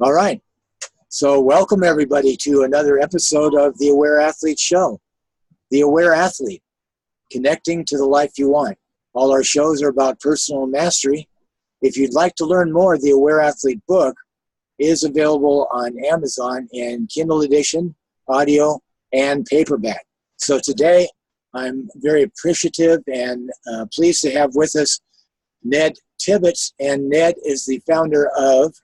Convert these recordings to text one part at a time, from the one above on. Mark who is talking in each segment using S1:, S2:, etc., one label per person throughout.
S1: All right. So welcome everybody to another episode of the Aware Athlete Show. The Aware Athlete, connecting to the life you want. All our shows are about personal mastery. If you'd like to learn more, the Aware Athlete book is available on Amazon in Kindle edition, audio, and paperback. So today, I'm very appreciative and pleased to have with us Neb Tibbits, and Ned is the founder of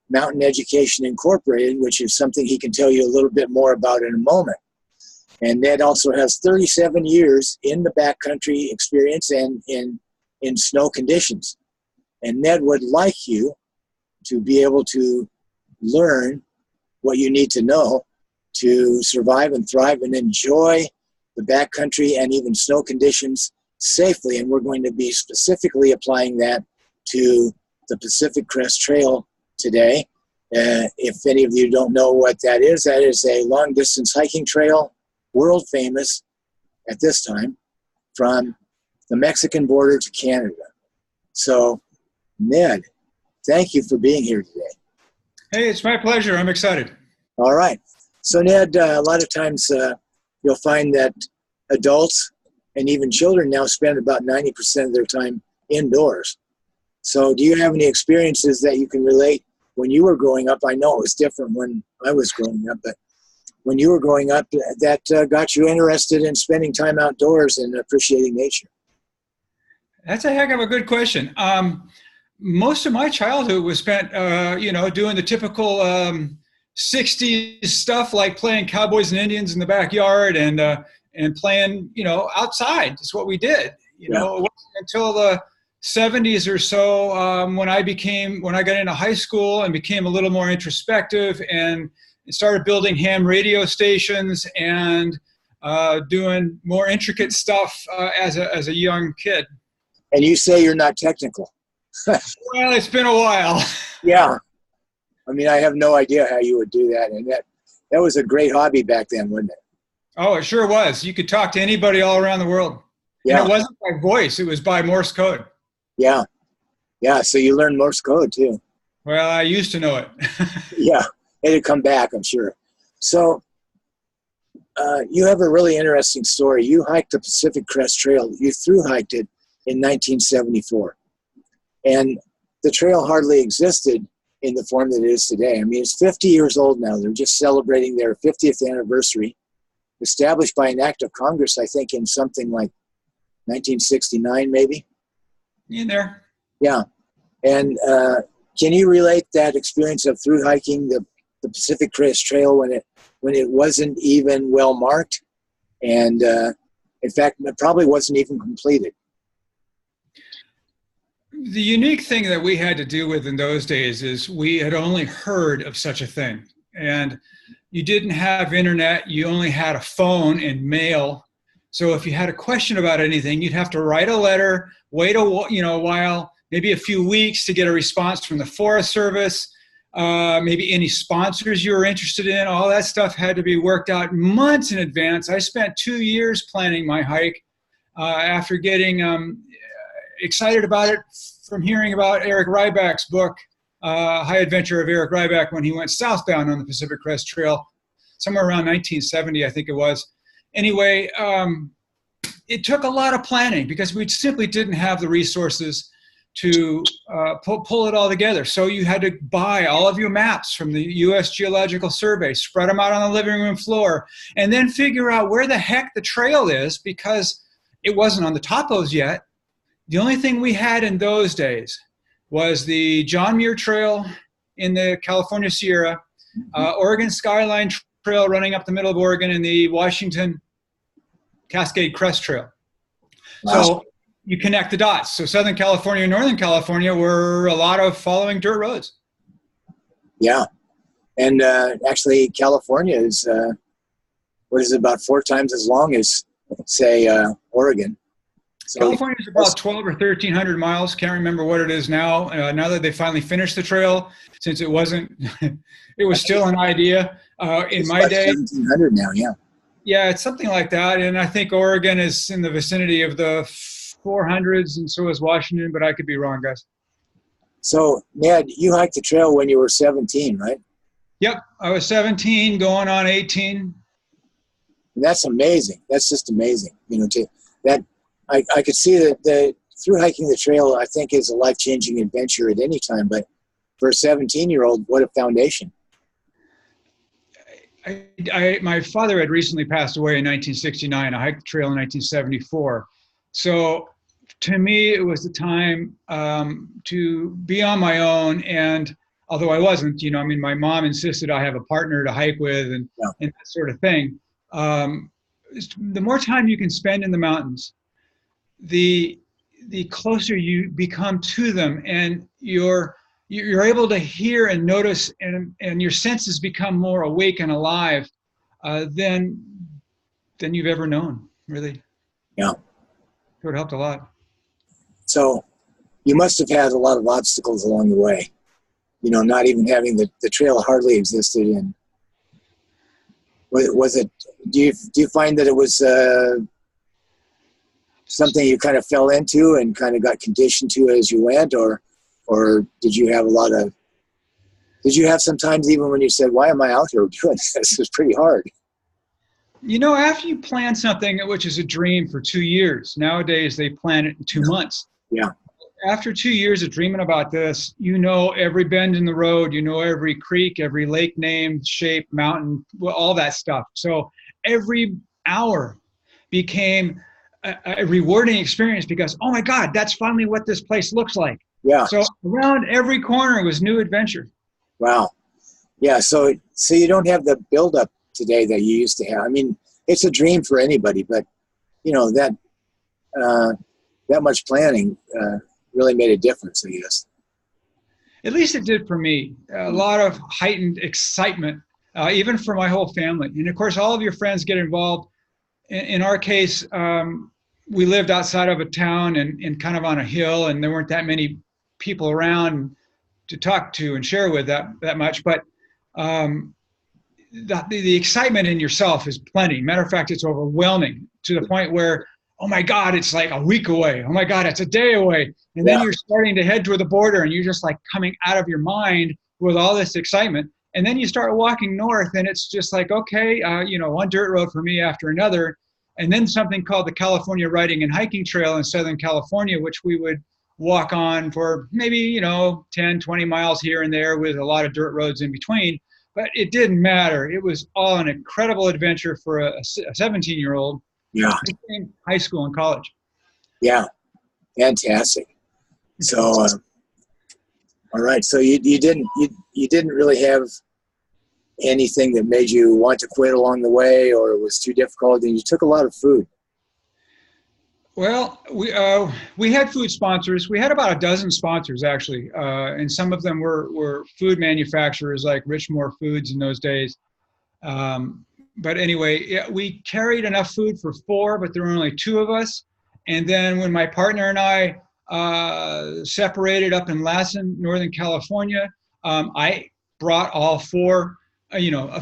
S1: Mountain Education Incorporated, which is something he can tell you a little bit more about in a moment. And Ned also has 37 years in the backcountry experience and in snow conditions. And Ned would like you to be able to learn what you need to know to survive and thrive and enjoy the backcountry and even snow conditions safely. And we're going to be specifically applying that to the Pacific Crest Trail today. If any of you don't know what that is a long distance hiking trail, world famous at this time, from the Mexican border to Canada. So Ned, thank you for being here today.
S2: Hey, it's my pleasure. I'm excited.
S1: All right. So Ned, a lot of times you'll find that adults and even children now spend about 90% of their time indoors. So do you have any experiences that you can relate when you were growing up? I know it was different when I was growing up, but when you were growing up, that got you interested in spending time outdoors and appreciating nature?
S2: That's a heck of a good question. Most of my childhood was spent, doing the typical 60s stuff like playing cowboys and Indians in the backyard and playing, outside. That's what we did. It wasn't until the 70s or so when I got into high school and became a little more introspective and started building ham radio stations and doing more intricate stuff as a young kid.
S1: And you say you're not technical.
S2: Well, it's been a while.
S1: Yeah. I mean, I have no idea how you would do that. And that was a great hobby back then, wasn't it?
S2: Oh, it sure was. You could talk to anybody all around the world.
S1: Yeah.
S2: And it wasn't by voice. It was by Morse code.
S1: Yeah. Yeah. So you learned Morse code too.
S2: Well, I used to know it.
S1: Yeah. It'd come back, I'm sure. So you have a really interesting story. You hiked the Pacific Crest Trail. You thru-hiked it in 1974. And the trail hardly existed in the form that it is today. I mean, it's 50 years old now. They're just celebrating their 50th anniversary, established by an act of Congress, I think, in something like 1969, maybe.
S2: In there.
S1: Yeah. And can you relate that experience of thru-hiking the Pacific Crest Trail when it wasn't even well marked, and in fact it probably wasn't even completed?
S2: The unique thing that we had to deal with in those days is we had only heard of such a thing, and you didn't have internet. You only had a phone and mail. So if you had a question about anything, you'd have to write a letter, wait a while, maybe a few weeks to get a response from the Forest Service. Maybe any sponsors you were interested in. All that stuff had to be worked out months in advance. I spent 2 years planning my hike after getting excited about it from hearing about Eric Ryback's book, High Adventure of Eric Ryback, when he went southbound on the Pacific Crest Trail, somewhere around 1970, I think it was. Anyway, it took a lot of planning because we simply didn't have the resources to pull it all together. So you had to buy all of your maps from the U.S. Geological Survey, spread them out on the living room floor, and then figure out where the heck the trail is, because it wasn't on the topos yet. The only thing we had in those days was the John Muir Trail in the California Sierra, Oregon Skyline Trail running up the middle of Oregon, and the Washington Cascade Crest Trail.
S1: Wow.
S2: So you connect the dots. So Southern California and Northern California were a lot of following dirt roads.
S1: Yeah. And actually, California is, about 4 times as long as, say, Oregon. So
S2: California is about 12 or 1,300 miles. Can't remember what it is now. Now that they finally finished the trail, since it wasn't, it was still an idea in my day.
S1: 1,700 now, yeah.
S2: Yeah, it's something like that. And I think Oregon is in the vicinity of the 400s, and so is Washington, but I could be wrong, guys.
S1: So, Ned, you hiked the trail when you were 17, right?
S2: Yep, I was 17, going on 18.
S1: And that's amazing. That's just amazing. You know, to that I could see that the through hiking the trail, I think, is a life-changing adventure at any time. But for a 17-year-old, what a foundation.
S2: My father had recently passed away in 1969. I hiked the trail in 1974. So to me, it was the time to be on my own. And although I wasn't, you know, I mean, my mom insisted I have a partner to hike with and that sort of thing. The more time you can spend in the mountains, the closer you become to them, and you're able to hear and notice, and your senses become more awake and alive than you've ever known, really.
S1: Yeah.
S2: So it helped a lot.
S1: So you must have had a lot of obstacles along the way. You know, not even having the trail hardly existed. And was it? Do you find that it was something you kind of fell into and kind of got conditioned to as you went, or did you have some times even when you said, why am I out here doing this? This is pretty hard.
S2: You know, after you plan something, which is a dream, for 2 years, nowadays they plan it in 2 months.
S1: Yeah.
S2: After 2 years of dreaming about this, you know every bend in the road, you know every creek, every lake name, shape, mountain, all that stuff. So every hour became a rewarding experience because, oh my God, that's finally what this place looks like.
S1: Yeah.
S2: So around every corner was new adventure.
S1: Wow. Yeah. So you don't have the buildup today that you used to have. I mean, it's a dream for anybody, but you know, that much planning really made a difference, I guess.
S2: At least it did for me. A lot of heightened excitement, even for my whole family. And of course, all of your friends get involved. In our case, we lived outside of a town and kind of on a hill, and there weren't that many people around to talk to and share with that much. But the excitement in yourself is plenty. Matter of fact, it's overwhelming to the point where, oh my God, it's like a week away. Oh my God, it's a day away. And then you're starting to head toward the border, and you're just like coming out of your mind with all this excitement. And then you start walking north, and it's just like, okay, you know, one dirt road for me after another. And then something called the California Riding and Hiking Trail in Southern California, which we would walk on for maybe, you know, 10, 20 miles here and there with a lot of dirt roads in between. But it didn't matter. It was all an incredible adventure for a 17-year-old.
S1: Yeah.
S2: Between high school and college.
S1: Yeah. Fantastic. So, all right. So you didn't really have anything that made you want to quit along the way, or it was too difficult, and you took a lot of food.
S2: Well, we had food sponsors. We had about a dozen sponsors, actually, and some of them were food manufacturers like Richmore Foods in those days. But anyway, yeah, we carried enough food for 4, but there were only 2 of us. And then when my partner and I separated up in Lassen, Northern California, I brought all 4,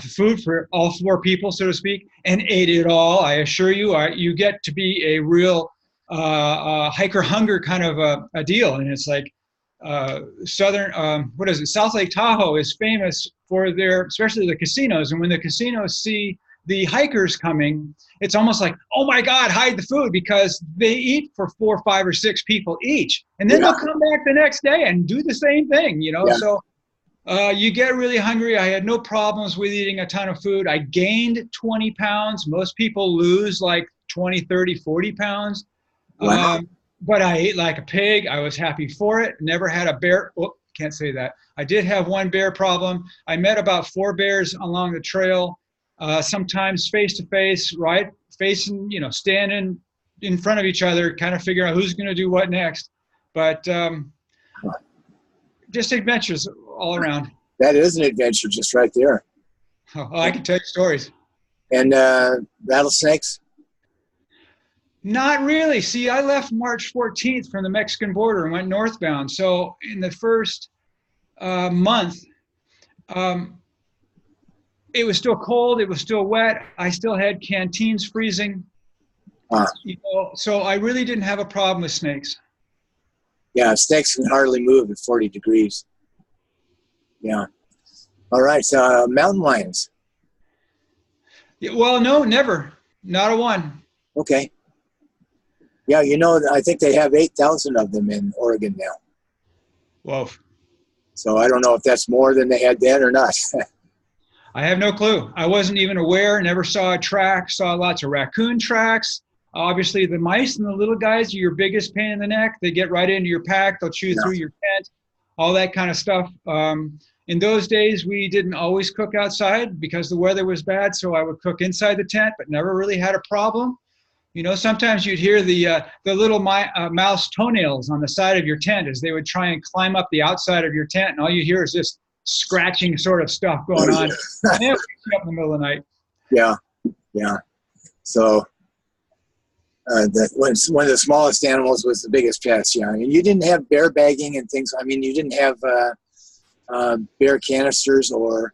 S2: food for all 4 people, so to speak, and ate it all. I assure you, you get to be a real hiker hunger kind of a deal. And it's like South Lake Tahoe is famous for especially the casinos. And when the casinos see the hikers coming, it's almost like, oh my God, hide the food, because they eat for 4, 5, or 6 people each. And then they'll come back the next day and do the same thing, you know? Yeah. So you get really hungry. I had no problems with eating a ton of food. I gained 20 pounds. Most people lose like 20, 30, 40 pounds. Wow. But I ate like a pig. I was happy for it. Never had a bear. Oh, can't say that. I did have one bear problem. I met about 4 bears along the trail, sometimes face to face, right? Facing, standing in front of each other, kind of figuring out who's going to do what next. But just adventures all around.
S1: That is an adventure just right there.
S2: Oh, I can tell you stories.
S1: And rattlesnakes?
S2: Not really. See, I left March 14th from the Mexican border and went northbound. So in the first month, it was still cold. It was still wet. I still had canteens freezing. So I really didn't have a problem with snakes.
S1: Yeah, snakes can hardly move at 40 degrees. Yeah. All right. So mountain lions.
S2: Yeah, well, no, never. Not a one.
S1: Okay. Yeah, you know, I think they have 8,000 of them in Oregon now.
S2: Whoa.
S1: So I don't know if that's more than they had then or not.
S2: I have no clue. I wasn't even aware, never saw a track, saw lots of raccoon tracks. Obviously, the mice and the little guys are your biggest pain in the neck. They get right into your pack. They'll chew through your tent, all that kind of stuff. In those days, we didn't always cook outside because the weather was bad, so I would cook inside the tent, but never really had a problem. You know, sometimes you'd hear the little mouse toenails on the side of your tent as they would try and climb up the outside of your tent, and all you hear is this scratching sort of stuff going on. And it wakes you up in the middle of the night.
S1: Yeah, yeah. So one of the smallest animals was the biggest pest. Yeah, and you didn't have bear bagging and things. I mean, you didn't have bear canisters or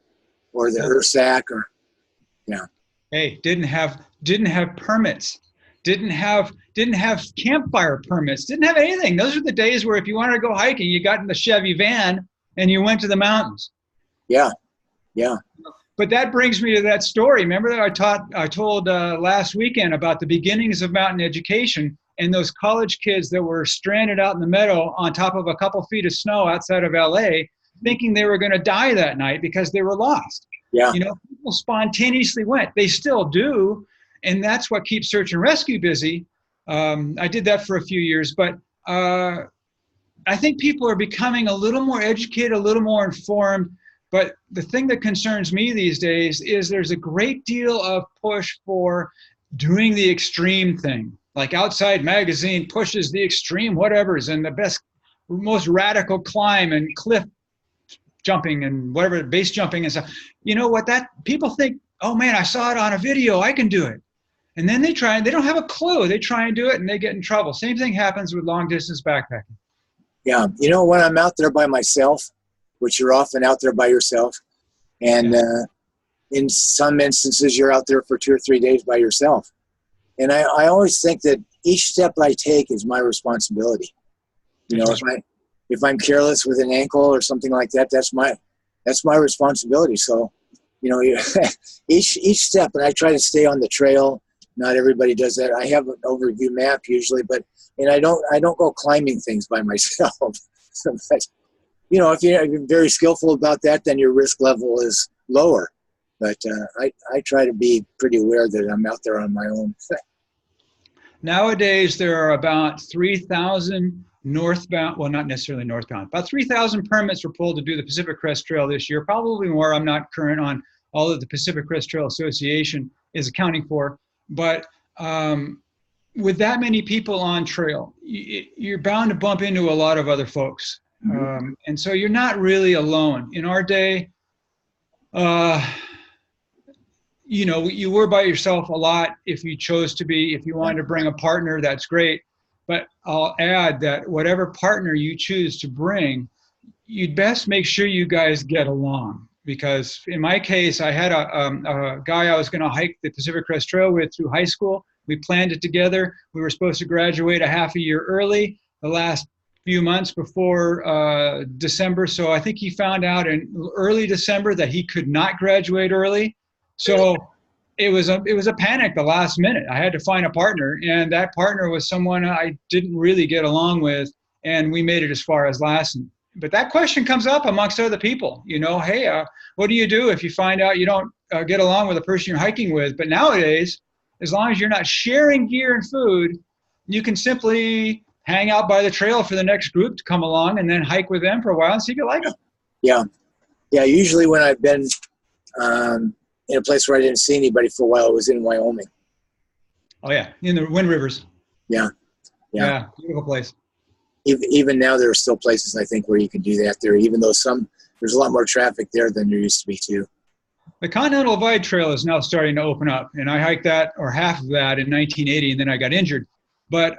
S1: the Ursac or
S2: Hey, didn't have permits. Didn't have campfire permits. Didn't have anything. Those are the days where if you wanted to go hiking, you got in the Chevy van and you went to the mountains.
S1: Yeah, yeah.
S2: But that brings me to that story. Remember that I told last weekend about the beginnings of mountain education and those college kids that were stranded out in the meadow on top of a couple feet of snow outside of LA, thinking they were going to die that night because they were lost.
S1: Yeah.
S2: You know, people spontaneously went. They still do, and that's what keeps search and rescue busy. I did that for a few years, but I think people are becoming a little more educated, a little more informed. But the thing that concerns me these days is there's a great deal of push for doing the extreme thing. Like Outside Magazine pushes the extreme whatevers and the best, most radical climb and cliff jumping and whatever, base jumping and stuff. You know what, that people think, oh man, I saw it on a video, I can do it. And then they try and they don't have a clue. They try and do it and they get in trouble. Same thing happens with long distance backpacking.
S1: Yeah. You know, when I'm out there by myself, which you're often out there by yourself, and in some instances you're out there for 2 or 3 days by yourself. And I always think that each step I take is my responsibility. You know, if I'm careless with an ankle or something like that, that's my responsibility. So, you know, each step, and I try to stay on the trail. Not everybody does that. I have an overview map usually, and I don't go climbing things by myself. But, you know, if you're very skillful about that, then your risk level is lower. But I try to be pretty aware that I'm out there on my own.
S2: Nowadays, there are about 3,000 northbound, well, not necessarily northbound, about 3,000 permits were pulled to do the Pacific Crest Trail this year, probably more. I'm not current on all that the Pacific Crest Trail Association is accounting for. But with that many people on trail, you're bound to bump into a lot of other folks. Mm-hmm. And so you're not really alone. In our day, you know, you were by yourself a lot if you chose to be. If you wanted to bring a partner, that's great. But I'll add that whatever partner you choose to bring, you'd best make sure you guys get along. Because in my case, I had a guy I was going to hike the Pacific Crest Trail with through high school. We planned it together. We were supposed to graduate a half a year early, the last few months before December. So I think he found out in early December that he could not graduate early. So it was a panic the last minute. I had to find a partner, and that partner was someone I didn't really get along with, and we made it as far as Lassen. But that question comes up amongst other people. You know, hey, what do you do if you find out you don't get along with the person you're hiking with? But nowadays, as long as you're not sharing gear and food, you can simply hang out by the trail for the next group to come along and then hike with them for a while and see if you like them.
S1: Yeah. Yeah, usually when I've been in a place where I didn't see anybody for a while, it was in Wyoming.
S2: Oh, yeah, in the Wind Rivers.
S1: Yeah.
S2: Yeah, beautiful place.
S1: Even now, there are still places, I think, where you can do that there, even though there's a lot more traffic there than there used to be, too.
S2: The Continental Divide Trail is now starting to open up, and I hiked that, or half of that, in 1980, and then I got injured. But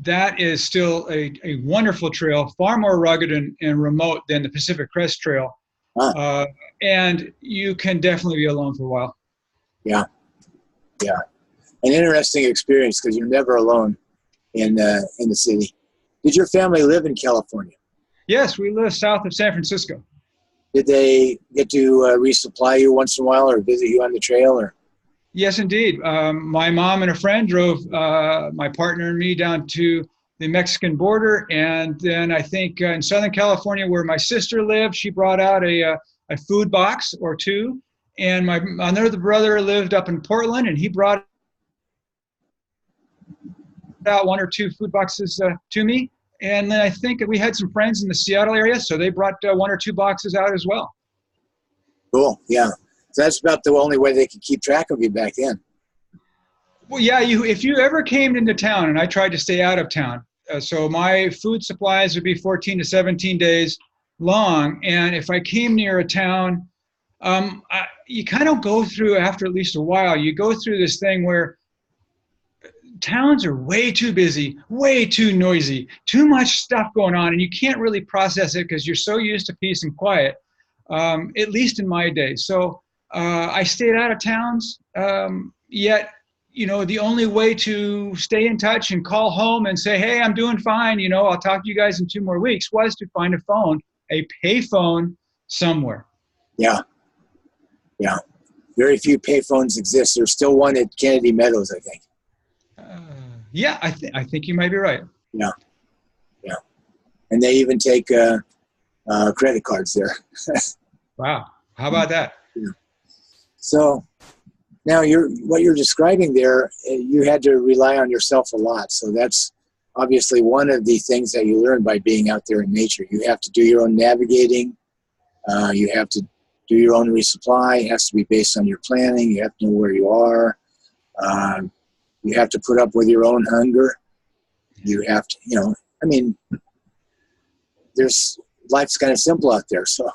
S2: that is still a wonderful trail, far more rugged and remote than the Pacific Crest Trail. Huh. And you can definitely be alone for a while. Yeah.
S1: Yeah. An interesting experience because you're never alone in the city. Did your family live in California?
S2: Yes, we live south of San Francisco.
S1: Did they get to resupply you once in a while or visit you on the trail? Or
S2: Yes, indeed. My mom and a friend drove my partner and me down to the Mexican border. And then I think in Southern California, where my sister lived, she brought out a food box or two. And my another brother lived up in Portland, and he brought out one or two food boxes to me. And then I think we had some friends in the Seattle area, so they brought one or two boxes out as well.
S1: cool, yeah. So that's about the only way they could keep track of you back then.
S2: Well, yeah, if you ever came into town, and I tried to stay out of town, so my food supplies would be 14 to 17 days long. And if I came near a town, you kind of go through, after at least a while, you go through this thing where towns are way too busy, way too noisy, too much stuff going on, and you can't really process it because you're so used to peace and quiet, at least in my day. So I stayed out of towns, yet, you know, the only way to stay in touch and call home and say, hey, I'm doing fine, you know, I'll talk to you guys in 2 more weeks, was to find a phone, a pay phone somewhere.
S1: Yeah, yeah. Very few payphones exist. There's still one at Kennedy Meadows, I think.
S2: Yeah, I think you might be right.
S1: Yeah, yeah. And they even take credit cards there.
S2: Wow, how about that?
S1: Yeah. So now what you're describing there, you had to rely on yourself a lot. So that's obviously one of the things that you learn by being out there in nature. You have to do your own navigating. You have to do your own resupply. It has to be based on your planning. You have to know where you are. You have to put up with your own hunger. You have to, you know, I mean, life's kind of simple out there. So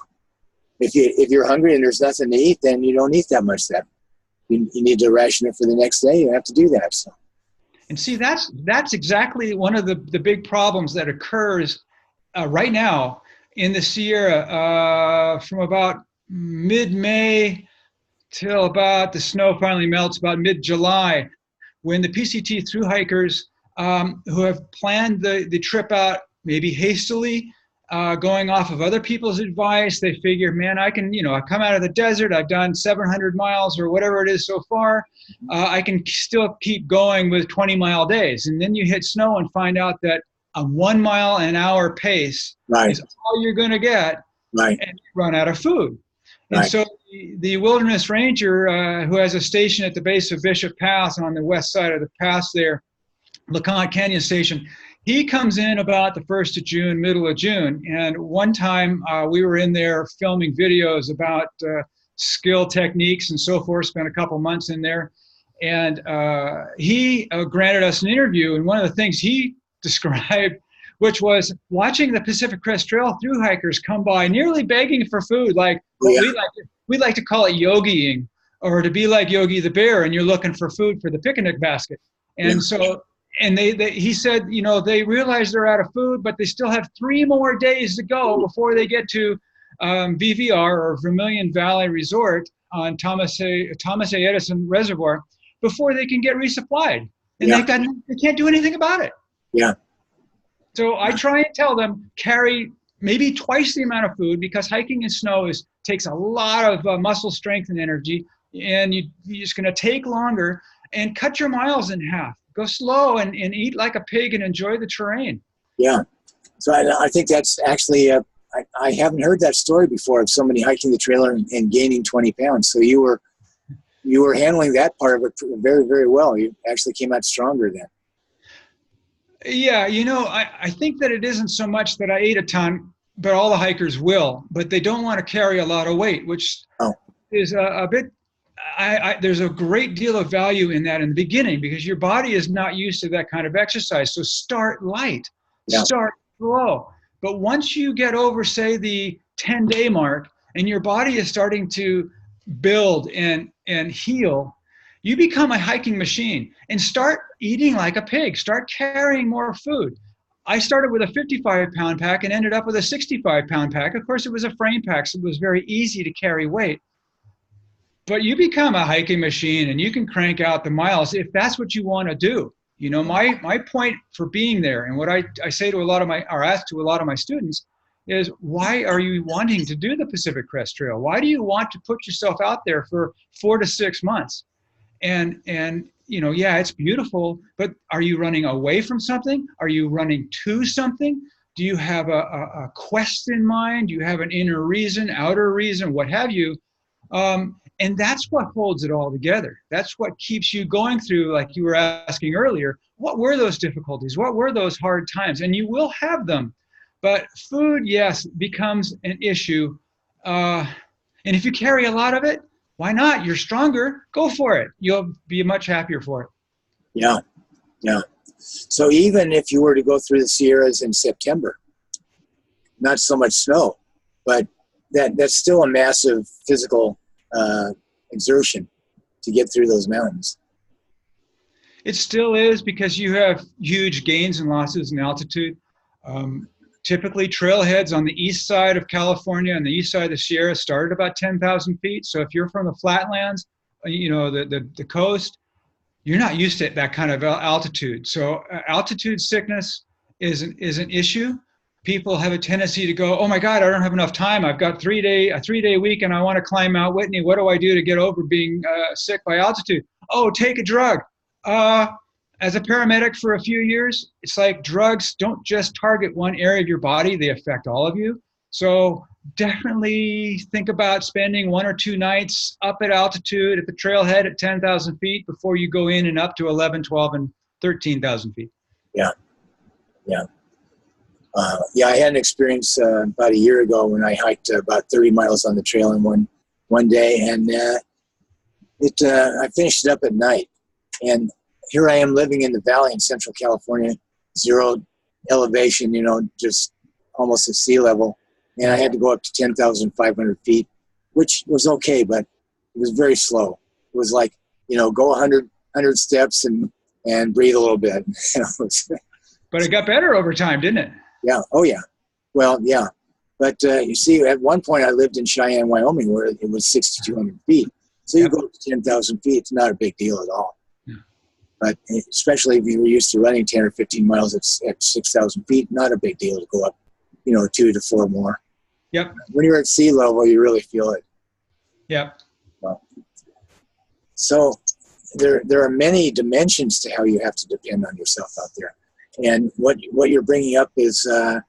S1: if you're hungry and there's nothing to eat, then you don't eat that much. That you need to ration it for the next day. You have to do that. So.
S2: And see, that's exactly one of the big problems that occurs right now in the Sierra from about mid-May till about the snow finally melts, about mid-July, when the PCT thru hikers who have planned the trip out maybe hastily, going off of other people's advice, they figure, man, I can, you know, I've come out of the desert, I've done 700 miles or whatever it is so far, I can still keep going with 20-mile days. And then you hit snow and find out that a 1 mile an hour pace is all you're going to get, and you run out of food. And so the wilderness ranger who has a station at the base of Bishop Pass on the west side of the pass there, LeConte Canyon Station, he comes in about the 1st of June, middle of June. And one time we were in there filming videos about skill techniques and so forth, spent a couple months in there. And he granted us an interview. And one of the things he described, which was watching the Pacific Crest Trail thru hikers come by, nearly begging for food, like we like to call it yogiing, or to be like Yogi the Bear, and you're looking for food for the picnic basket. And so, and he said, you know, they realize they're out of food, but they still have 3 more days to go before they get to VVR, or Vermilion Valley Resort on Thomas A. Edison Reservoir, before they can get resupplied. And they can't do anything about it. Yeah. So I try and tell them, carry maybe twice the amount of food, because hiking in snow takes a lot of muscle strength and energy, and you're just going to take longer, and cut your miles in half. Go slow and eat like a pig and enjoy the terrain. Yeah. So I think that's actually, I haven't heard that story before of somebody hiking the trail and gaining 20 pounds. So you were handling that part of it very, very well. You actually came out stronger then. Yeah, you know, I think that it isn't so much that I ate a ton, but all the hikers will, but they don't want to carry a lot of weight, which is a bit, there's a great deal of value in that in the beginning, because your body is not used to that kind of exercise. So start light, start slow. But once you get over, say, the 10-day mark, and your body is starting to build and heal, you become a hiking machine, and start eating like a pig. Start carrying more food. I started with a 55-pound pack and ended up with a 65-pound pack. Of course, it was a frame pack, so it was very easy to carry weight. But you become a hiking machine, and you can crank out the miles if that's what you want to do. You know, my point for being there, and what I say to a lot of or ask to a lot of my students, is why are you wanting to do the Pacific Crest Trail? Why do you want to put yourself out there for 4 to 6 months? And yeah, it's beautiful, but are you running away from something? Are you running to something? Do you have a quest in mind? Do you have an inner reason, outer reason, what have you? And that's what holds it all together. That's what keeps you going through, like you were asking earlier, what were those difficulties? What were those hard times? And you will have them. But food, yes, becomes an issue. And if you carry a lot of it, why not? You're stronger. Go for it. You'll be much happier for it.
S1: Yeah, yeah. So even if you were to go through the Sierras in September, not so much snow, but that's still a massive physical exertion to get through those mountains.
S2: It still is, because you have huge gains and losses in altitude. Typically, trailheads on the east side of California and the east side of the Sierra start at about 10,000 feet. So if you're from the flatlands, the coast, you're not used to that kind of altitude. So altitude sickness is an issue. People have a tendency to go, oh my God, I don't have enough time. I've got a 3-day week and I want to climb Mount Whitney. What do I do to get over being sick by altitude? Oh, take a drug. As a paramedic for a few years, it's like drugs don't just target one area of your body, they affect all of you. So definitely think about spending 1 or 2 nights up at altitude at the trailhead at 10,000 feet before you go in and up to 11, 12, and 13,000 feet.
S1: Yeah, yeah. I had an experience about a year ago when I hiked about 30 miles on the trail in one day, and I finished it up at night. And here I am living in the valley in Central California, 0 elevation, just almost at sea level. And I had to go up to 10,500 feet, which was okay, but it was very slow. It was like, go 100 steps and breathe a little bit.
S2: But it got better over time, didn't it?
S1: Yeah. Oh, yeah. Well, yeah. But you see, at one point I lived in Cheyenne, Wyoming, where it was 6,200 feet. So you go up to 10,000 feet, it's not a big deal at all. But especially if you were used to running 10 or 15 miles at 6,000 feet, not a big deal to go up, 2 to 4 more.
S2: Yep.
S1: When you're at sea level, you really feel it.
S2: Yep.
S1: Well, so there are many dimensions to how you have to depend on yourself out there. And what you're bringing up is a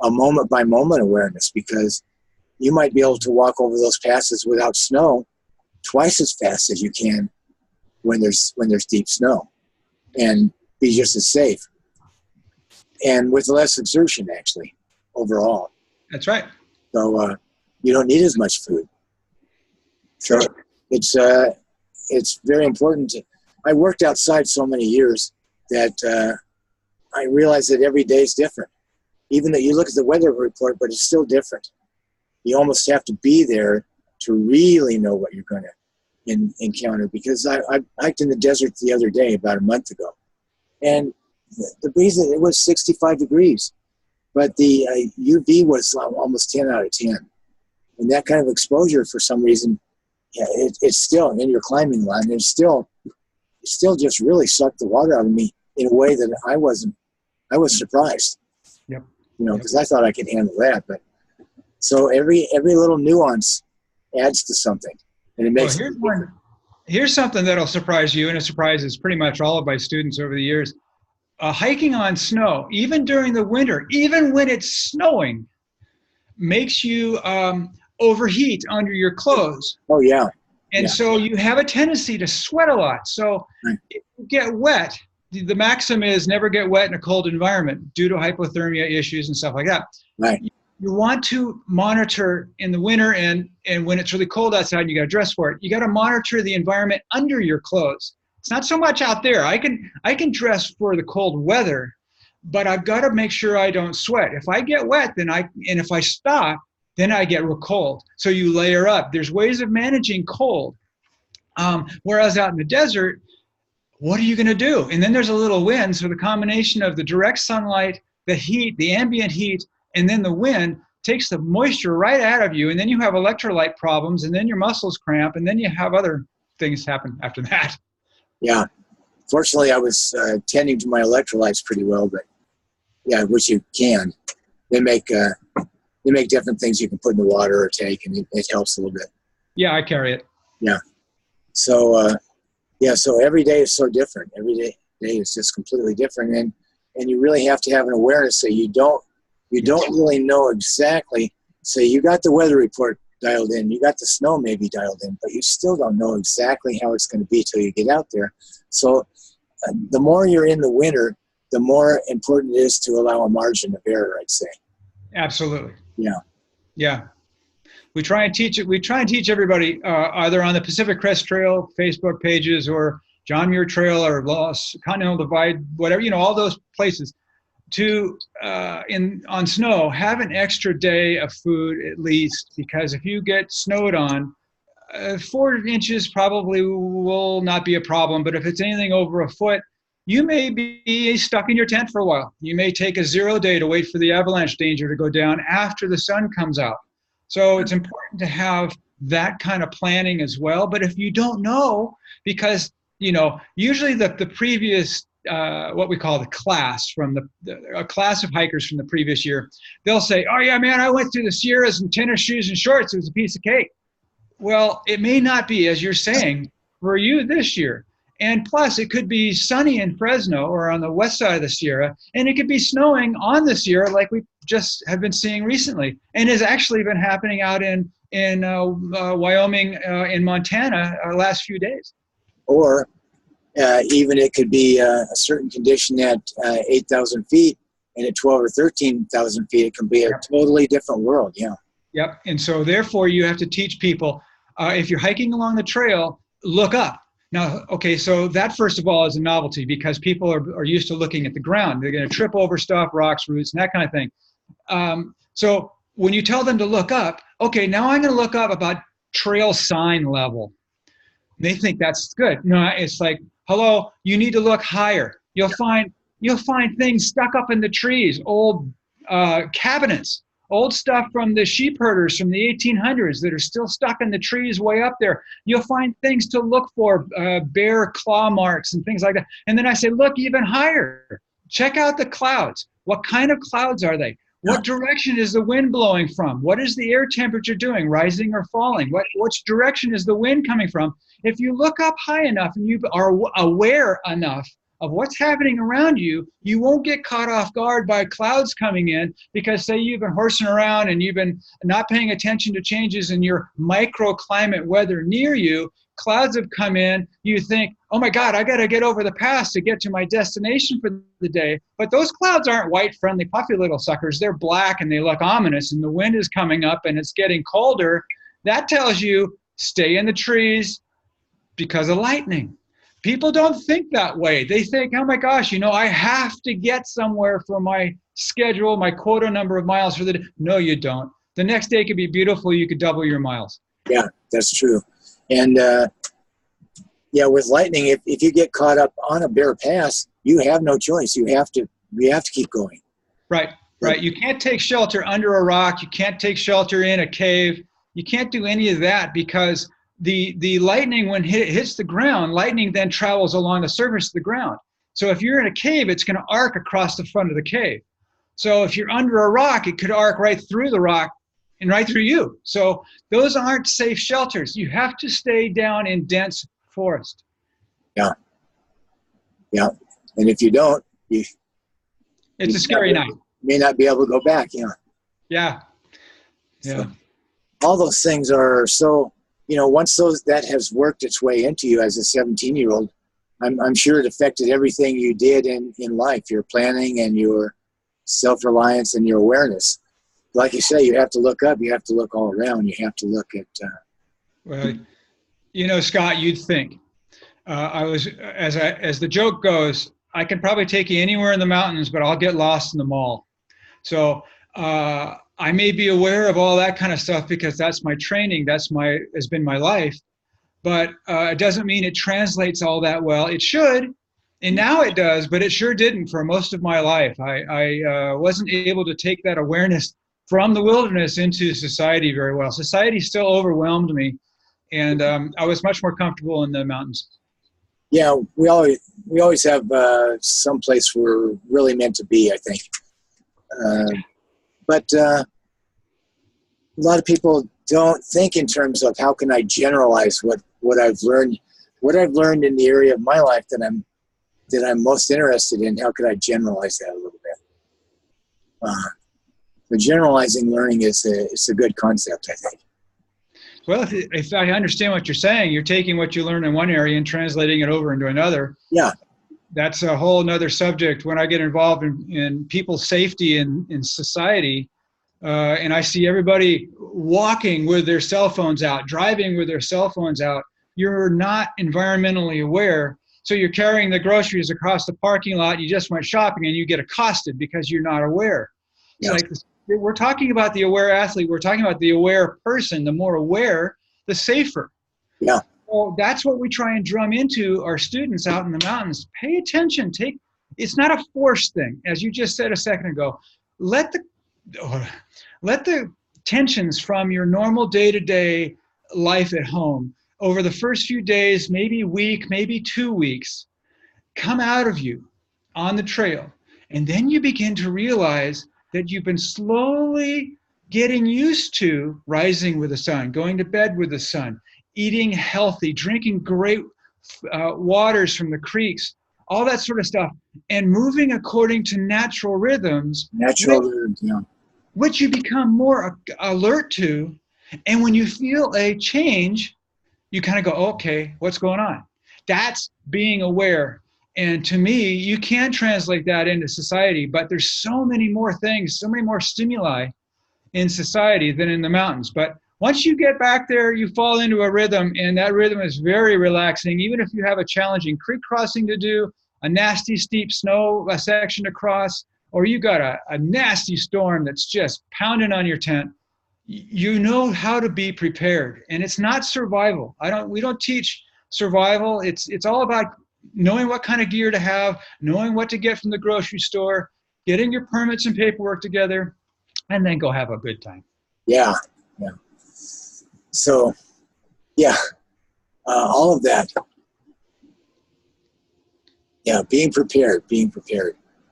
S1: moment-by-moment awareness, because you might be able to walk over those passes without snow twice as fast as you can when there's deep snow, and be just as safe and with less exertion, actually, overall.
S2: That's right.
S1: So you don't need as much food. So it's very important. I worked outside so many years that I realized that every day is different. Even though you look at the weather report, but it's still different. You almost have to be there to really know what you're going to encounter, because I hiked in the desert the other day about a month ago, and the reason it was 65 degrees, but the UV was almost 10 out of 10, and that kind of exposure, for some reason, it's still in your climbing line. It still just really sucked the water out of me in a way that I was surprised.
S2: Yep.
S1: Because I thought I could handle that, but so every little nuance adds to something. And it makes
S2: here's something that'll surprise you, and it surprises pretty much all of my students over the years. Hiking on snow, even during the winter, even when it's snowing, makes you overheat under your clothes.
S1: Oh, yeah.
S2: And so you have a tendency to sweat a lot. So if you get wet, the maxim is never get wet in a cold environment due to hypothermia issues and stuff like that.
S1: Right.
S2: You want to monitor in the winter, and when it's really cold outside and you got to dress for it, you got to monitor the environment under your clothes. It's not so much out there. I can dress for the cold weather, but I've got to make sure I don't sweat. If I get wet, and if I stop, then I get real cold. So you layer up. There's ways of managing cold. Whereas out in the desert, what are you going to do? And then there's a little wind. So the combination of the direct sunlight, the heat, the ambient heat, and then the wind takes the moisture right out of you. And then you have electrolyte problems, and then your muscles cramp, and then you have other things happen after that.
S1: Yeah. Fortunately, I was tending to my electrolytes pretty well, but yeah, which you can. They make they make different things you can put in the water or take, and it helps a little bit.
S2: Yeah, I carry it.
S1: Yeah. So, so every day is so different. Every day is just completely different. And you really have to have an awareness that you don't really know exactly. Say you got the weather report dialed in, you got the snow maybe dialed in, but you still don't know exactly how it's going to be till you get out there. So the more you're in the winter, the more important it is to allow a margin of error, I'd say.
S2: Absolutely.
S1: Yeah.
S2: Yeah. We try and teach it. We try and teach everybody either on the Pacific Crest Trail Facebook pages or John Muir Trail or Lost Continental Divide, whatever, all those places, to on snow, have an extra day of food at least, because if you get snowed on, 4 inches probably will not be a problem. But if it's anything over a foot, you may be stuck in your tent for a while. You may take a 0 day to wait for the avalanche danger to go down after the sun comes out. So it's important to have that kind of planning as well. But if you don't know, because, usually the previous, what we call the class from a class of hikers from the previous year, they'll say, oh yeah, man, I went through the Sierras in tennis shoes and shorts. It was a piece of cake. Well, it may not be, as you're saying, for you this year. And plus, it could be sunny in Fresno or on the west side of the Sierra, and it could be snowing on the Sierra like we just have been seeing recently, and has actually been happening out in Wyoming, in Montana, last few days.
S1: Or even it could be a certain condition at 8,000 feet, and at 12 or 13,000 feet, it can be a totally different world. Yeah.
S2: Yep. And so therefore, you have to teach people, if you're hiking along the trail, look up. Now, okay, so that first of all is a novelty because people are used to looking at the ground. They're going to trip over stuff, rocks, roots, and that kind of thing. So when you tell them to look up, okay, now I'm going to look up about trail sign level. They think that's good. No, it's like, hello, you need to look higher. You'll find things stuck up in the trees, old cabinets, old stuff from the sheep herders from the 1800s that are still stuck in the trees way up there. You'll find things to look for, bear claw marks and things like that. And then I say, look even higher. Check out the clouds. What kind of clouds are they? What direction is the wind blowing from? What is the air temperature doing, rising or falling? Which direction is the wind coming from? If you look up high enough and you are aware enough of what's happening around you, you won't get caught off guard by clouds coming in because, say, you've been horsing around and you've been not paying attention to changes in your microclimate weather near you. Clouds have come in. You think, oh my God, I got to get over the pass to get to my destination for the day. But those clouds aren't white, friendly, puffy little suckers. They're black and they look ominous, and the wind is coming up and it's getting colder. That tells you stay in the trees because of lightning. People don't think that way. They think, oh my gosh, I have to get somewhere for my schedule, my quota number of miles for the day. No, you don't. The next day could be beautiful. You could double your miles.
S1: Yeah, that's true. And with lightning, if you get caught up on a bare pass, you have no choice. You have to keep going.
S2: Right. You can't take shelter under a rock. You can't take shelter in a cave. You can't do any of that because the lightning, when it hits the ground, lightning then travels along the surface of the ground. So if you're in a cave, it's going to arc across the front of the cave. So if you're under a rock, it could arc right through the rock and right through you. So those aren't safe shelters. You have to stay down in dense forest.
S1: Yeah. And if you don't,
S2: it's a scary night.
S1: You may not be able to go back.
S2: Yeah.
S1: So all those things are so. Once that has worked its way into you as a 17-year-old, I'm sure it affected everything you did in life, your planning and your self-reliance and your awareness. Like you say, you have to look up, you have to look all around, you have to look at...
S2: Well, Scott, you'd think. As the joke goes, I can probably take you anywhere in the mountains, but I'll get lost in the mall. So... I may be aware of all that kind of stuff because that's my training, has been my life, but it doesn't mean it translates all that well. It should, and now it does, but it sure didn't for most of my life. I wasn't able to take that awareness from the wilderness into society very well. Society still overwhelmed me, and I was much more comfortable in the mountains.
S1: Yeah, we always have some place we're really meant to be, I think. But lot of people don't think in terms of how can I generalize what I've learned in the area of my life that I'm most interested in. How could I generalize that a little bit? The generalizing learning is a good concept, I think.
S2: Well, if I understand what you're saying, you're taking what you learn in one area and translating it over into another.
S1: Yeah.
S2: That's a whole nother subject. When I get involved in people's safety in society, and I see everybody walking with their cell phones out, driving with their cell phones out, you're not environmentally aware. So you're carrying the groceries across the parking lot, you just went shopping, and you get accosted because you're not aware. It's like, we're talking about the aware athlete, we're talking about the aware person. The more aware, the safer.
S1: Yeah.
S2: So that's what we try and drum into our students out in the mountains. Pay attention. It's not a forced thing, as you just said a second ago. Let the tensions from your normal day-to-day life at home over the first few days, maybe week, maybe 2 weeks, come out of you on the trail. And then you begin to realize that you've been slowly getting used to rising with the sun, going to bed with the sun, eating healthy, drinking great waters from the creeks, all that sort of stuff, and moving according to natural rhythms. Which you become more alert to. And when you feel a change, you kind of go, okay, what's going on? That's being aware. And to me, you can translate that into society, but there's so many more things, so many more stimuli in society than in the mountains. But once you get back there, you fall into a rhythm, and that rhythm is very relaxing. Even if you have a challenging creek crossing to do, a nasty steep snow section to cross, or you got a nasty storm that's just pounding on your tent, you know how to be prepared. And it's not survival. We don't teach survival. It's all about knowing what kind of gear to have, knowing what to get from the grocery store, getting your permits and paperwork together, and then go have a good time.
S1: Yeah. So, all of that. Yeah, being prepared.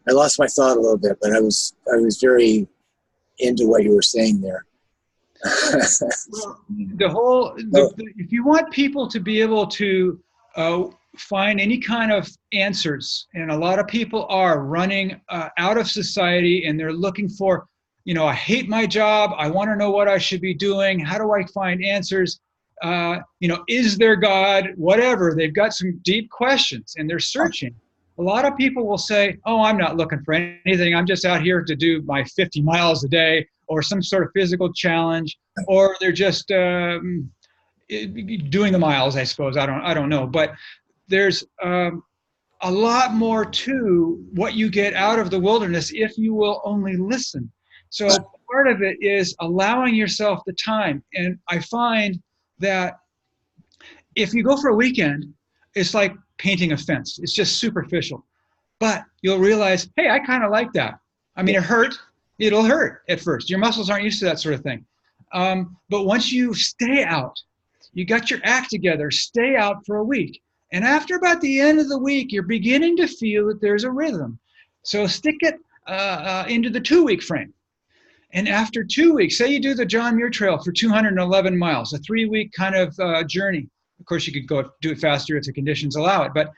S1: I lost my thought a little bit, but I was very into what you were saying there.
S2: Well, if you want people to be able to find any kind of answers, and a lot of people are running out of society, and they're looking for, I hate my job, I want to know what I should be doing, how do I find answers, is there God, whatever. They've got some deep questions and they're searching. A lot of people will say, oh, I'm not looking for anything, I'm just out here to do my 50 miles a day, or some sort of physical challenge, or they're just doing the miles, I suppose. I don't know. But there's a lot more to what you get out of the wilderness if you will only listen. So part of it is allowing yourself the time. And I find that if you go for a weekend, it's like painting a fence. It's just superficial. But you'll realize, hey, I kind of like that. I mean, it'll hurt at first. Your muscles aren't used to that sort of thing. But once you stay out, you got your act together, stay out for a week. And after about the end of the week, you're beginning to feel that there's a rhythm. So stick it into the 2-week frame. And after 2 weeks, say you do the John Muir Trail for 211 miles, a 3-week kind of journey. Of course, you could go do it faster if the conditions allow it. But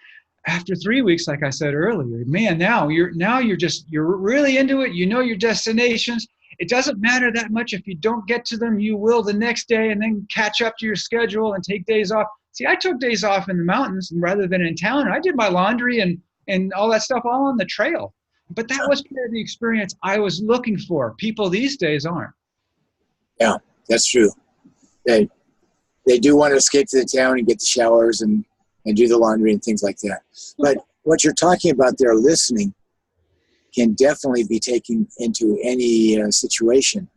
S2: after 3 weeks, like I said earlier, man, now you're really into it. You know your destinations. It doesn't matter that much if you don't get to them. You will the next day, and then catch up to your schedule and take days off. See, I took days off in the mountains rather than in town. I did my laundry and all that stuff all on the trail. But that was part of the experience I was looking for. People these days aren't. Yeah,
S1: that's true. They do want to escape to the town and get the showers and do the laundry and things like that. But what you're talking about there, listening, can definitely be taken into any situation.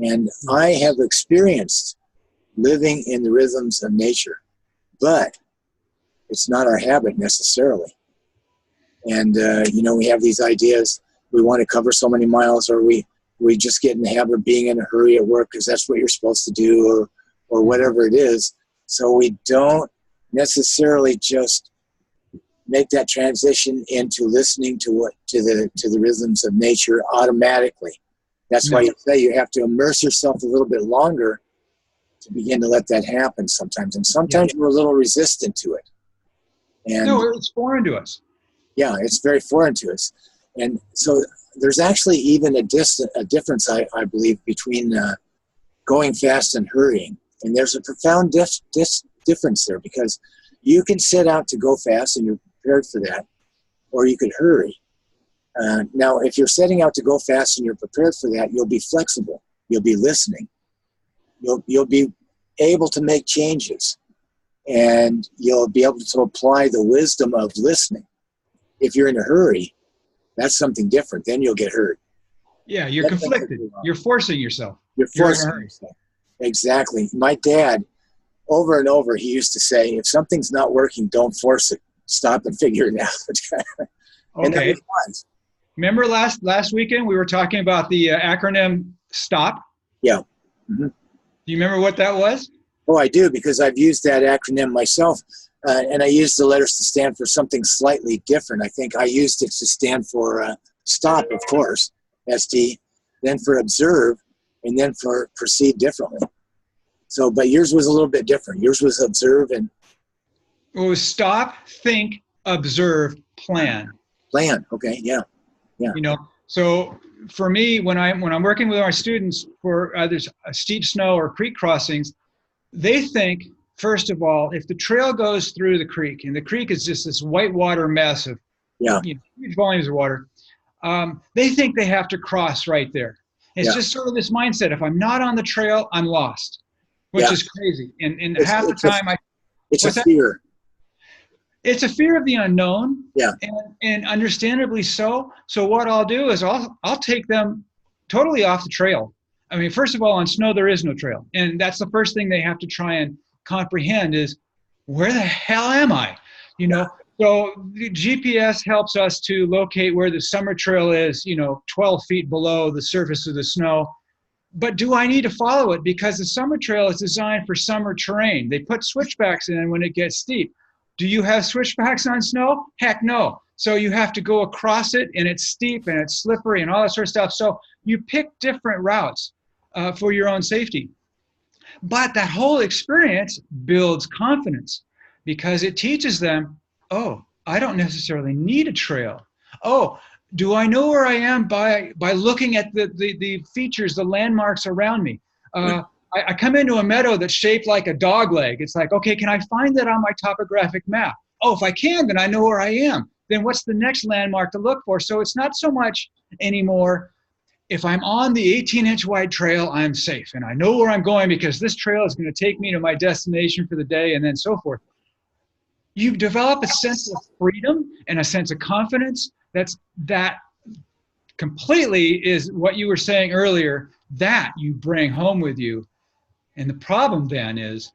S1: And I have experienced living in the rhythms of nature, but it's not our habit necessarily. And, we have these ideas. We want to cover so many miles, or we just get in the habit of being in a hurry at work because that's what you're supposed to do, or whatever it is. So we don't necessarily just make that transition into listening to the rhythms of nature automatically. That's
S2: No.
S1: why you say you have to immerse yourself a little bit longer to begin to let that happen sometimes. And sometimes we're a little resistant to it. And
S2: No, it's foreign to us.
S1: yeah, it's very foreign to us. And so there's actually even a difference, I believe, between going fast and hurrying. And there's a profound difference there, because you can set out to go fast and you're prepared for that, or you could hurry. Now, if you're setting out to go fast and you're prepared for that, you'll be flexible. You'll be listening. You'll be able to make changes, and you'll be able to apply the wisdom of listening. If you're in a hurry, that's something different. Then you'll get hurt.
S2: Yeah, you're conflicted. You're forcing yourself.
S1: You're forcing yourself. Exactly. My dad, over and over, he used to say, if something's not working, don't force it. Stop and figure it out. And
S2: Okay.
S1: that was.
S2: Remember last weekend we were talking about the acronym STOP?
S1: Yeah. Mm-hmm.
S2: Do you remember what that was?
S1: Oh, I do, because I've used that acronym myself, and I used the letters to stand for something slightly different. I think I used it to stand for stop, of course, ST, then for observe, and then for proceed differently. So, but yours was a little bit different. Yours was observe and...
S2: It was stop, think, observe, plan.
S1: Plan, okay, yeah. Yeah.
S2: You know, so for me, when I'm working with our students for either steep snow or creek crossings, they think, first of all, if the trail goes through the creek, and the creek is just this white water mess of huge volumes of water, they think they have to cross right there. It's just sort of this mindset. If I'm not on the trail, I'm lost, which is crazy. And half the time,
S1: it's a fear.
S2: It's a fear of the unknown,
S1: yeah,
S2: and understandably so. So what I'll do is I'll take them totally off the trail. I mean, first of all, on snow there is no trail, and that's the first thing they have to try and comprehend is, where the hell am I? You know. So the GPS helps us to locate where the summer trail is, 12 feet below the surface of the snow. But do I need to follow it? Because the summer trail is designed for summer terrain. They put switchbacks in when it gets steep. Do you have switchbacks on snow? Heck no. So you have to go across it, and it's steep and it's slippery and all that sort of stuff. So you pick different routes for your own safety. But that whole experience builds confidence, because it teaches them, oh, I don't necessarily need a trail. Oh, do I know where I am by looking at the features, the landmarks around me? I come into a meadow that's shaped like a dog leg. It's like, okay, can I find that on my topographic map? Oh, if I can, then I know where I am. Then what's the next landmark to look for? So it's not so much anymore, if I'm on the 18-inch wide trail, I'm safe. And I know where I'm going because this trail is going to take me to my destination for the day, and then so forth. You develop a sense of freedom and a sense of confidence that completely is what you were saying earlier, that you bring home with you. And the problem then is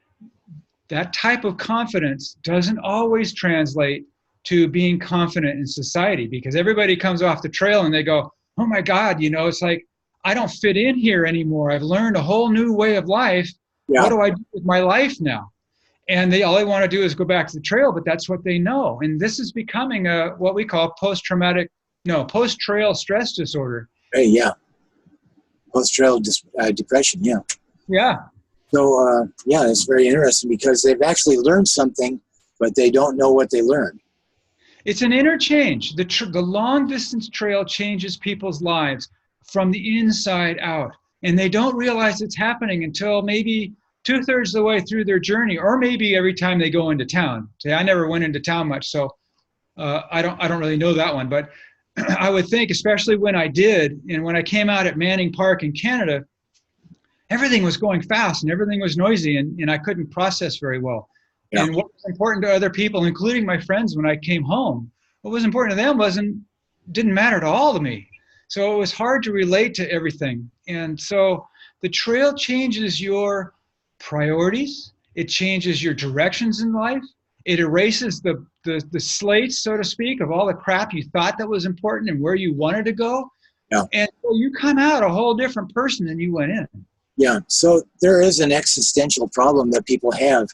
S2: that type of confidence doesn't always translate to being confident in society, because everybody comes off the trail and they go, oh my God, it's like, I don't fit in here anymore. I've learned a whole new way of life. Yeah. What do I do with my life now? And all they want to do is go back to the trail, but that's what they know. And this is becoming what we call post-trail stress disorder.
S1: Hey, yeah. Post-trail depression, yeah.
S2: Yeah.
S1: So, it's very interesting, because they've actually learned something, but they don't know what they learned.
S2: It's an interchange. The long-distance trail changes people's lives from the inside out. And they don't realize it's happening until maybe 2/3 of the way through their journey, or maybe every time they go into town. See, I never went into town much, so I don't really know that one. But I would think, especially when I did, and when I came out at Manning Park in Canada, everything was going fast and everything was noisy, and I couldn't process very well. Yeah. And what was important to other people, including my friends, when I came home, what was important to them didn't matter at all to me. So it was hard to relate to everything. And so the trail changes your priorities. It changes your directions in life. It erases the slates, so to speak, of all the crap you thought that was important and where you wanted to go. Yeah. And so you come out a whole different person than you went in.
S1: Yeah. So there is an existential problem that people have.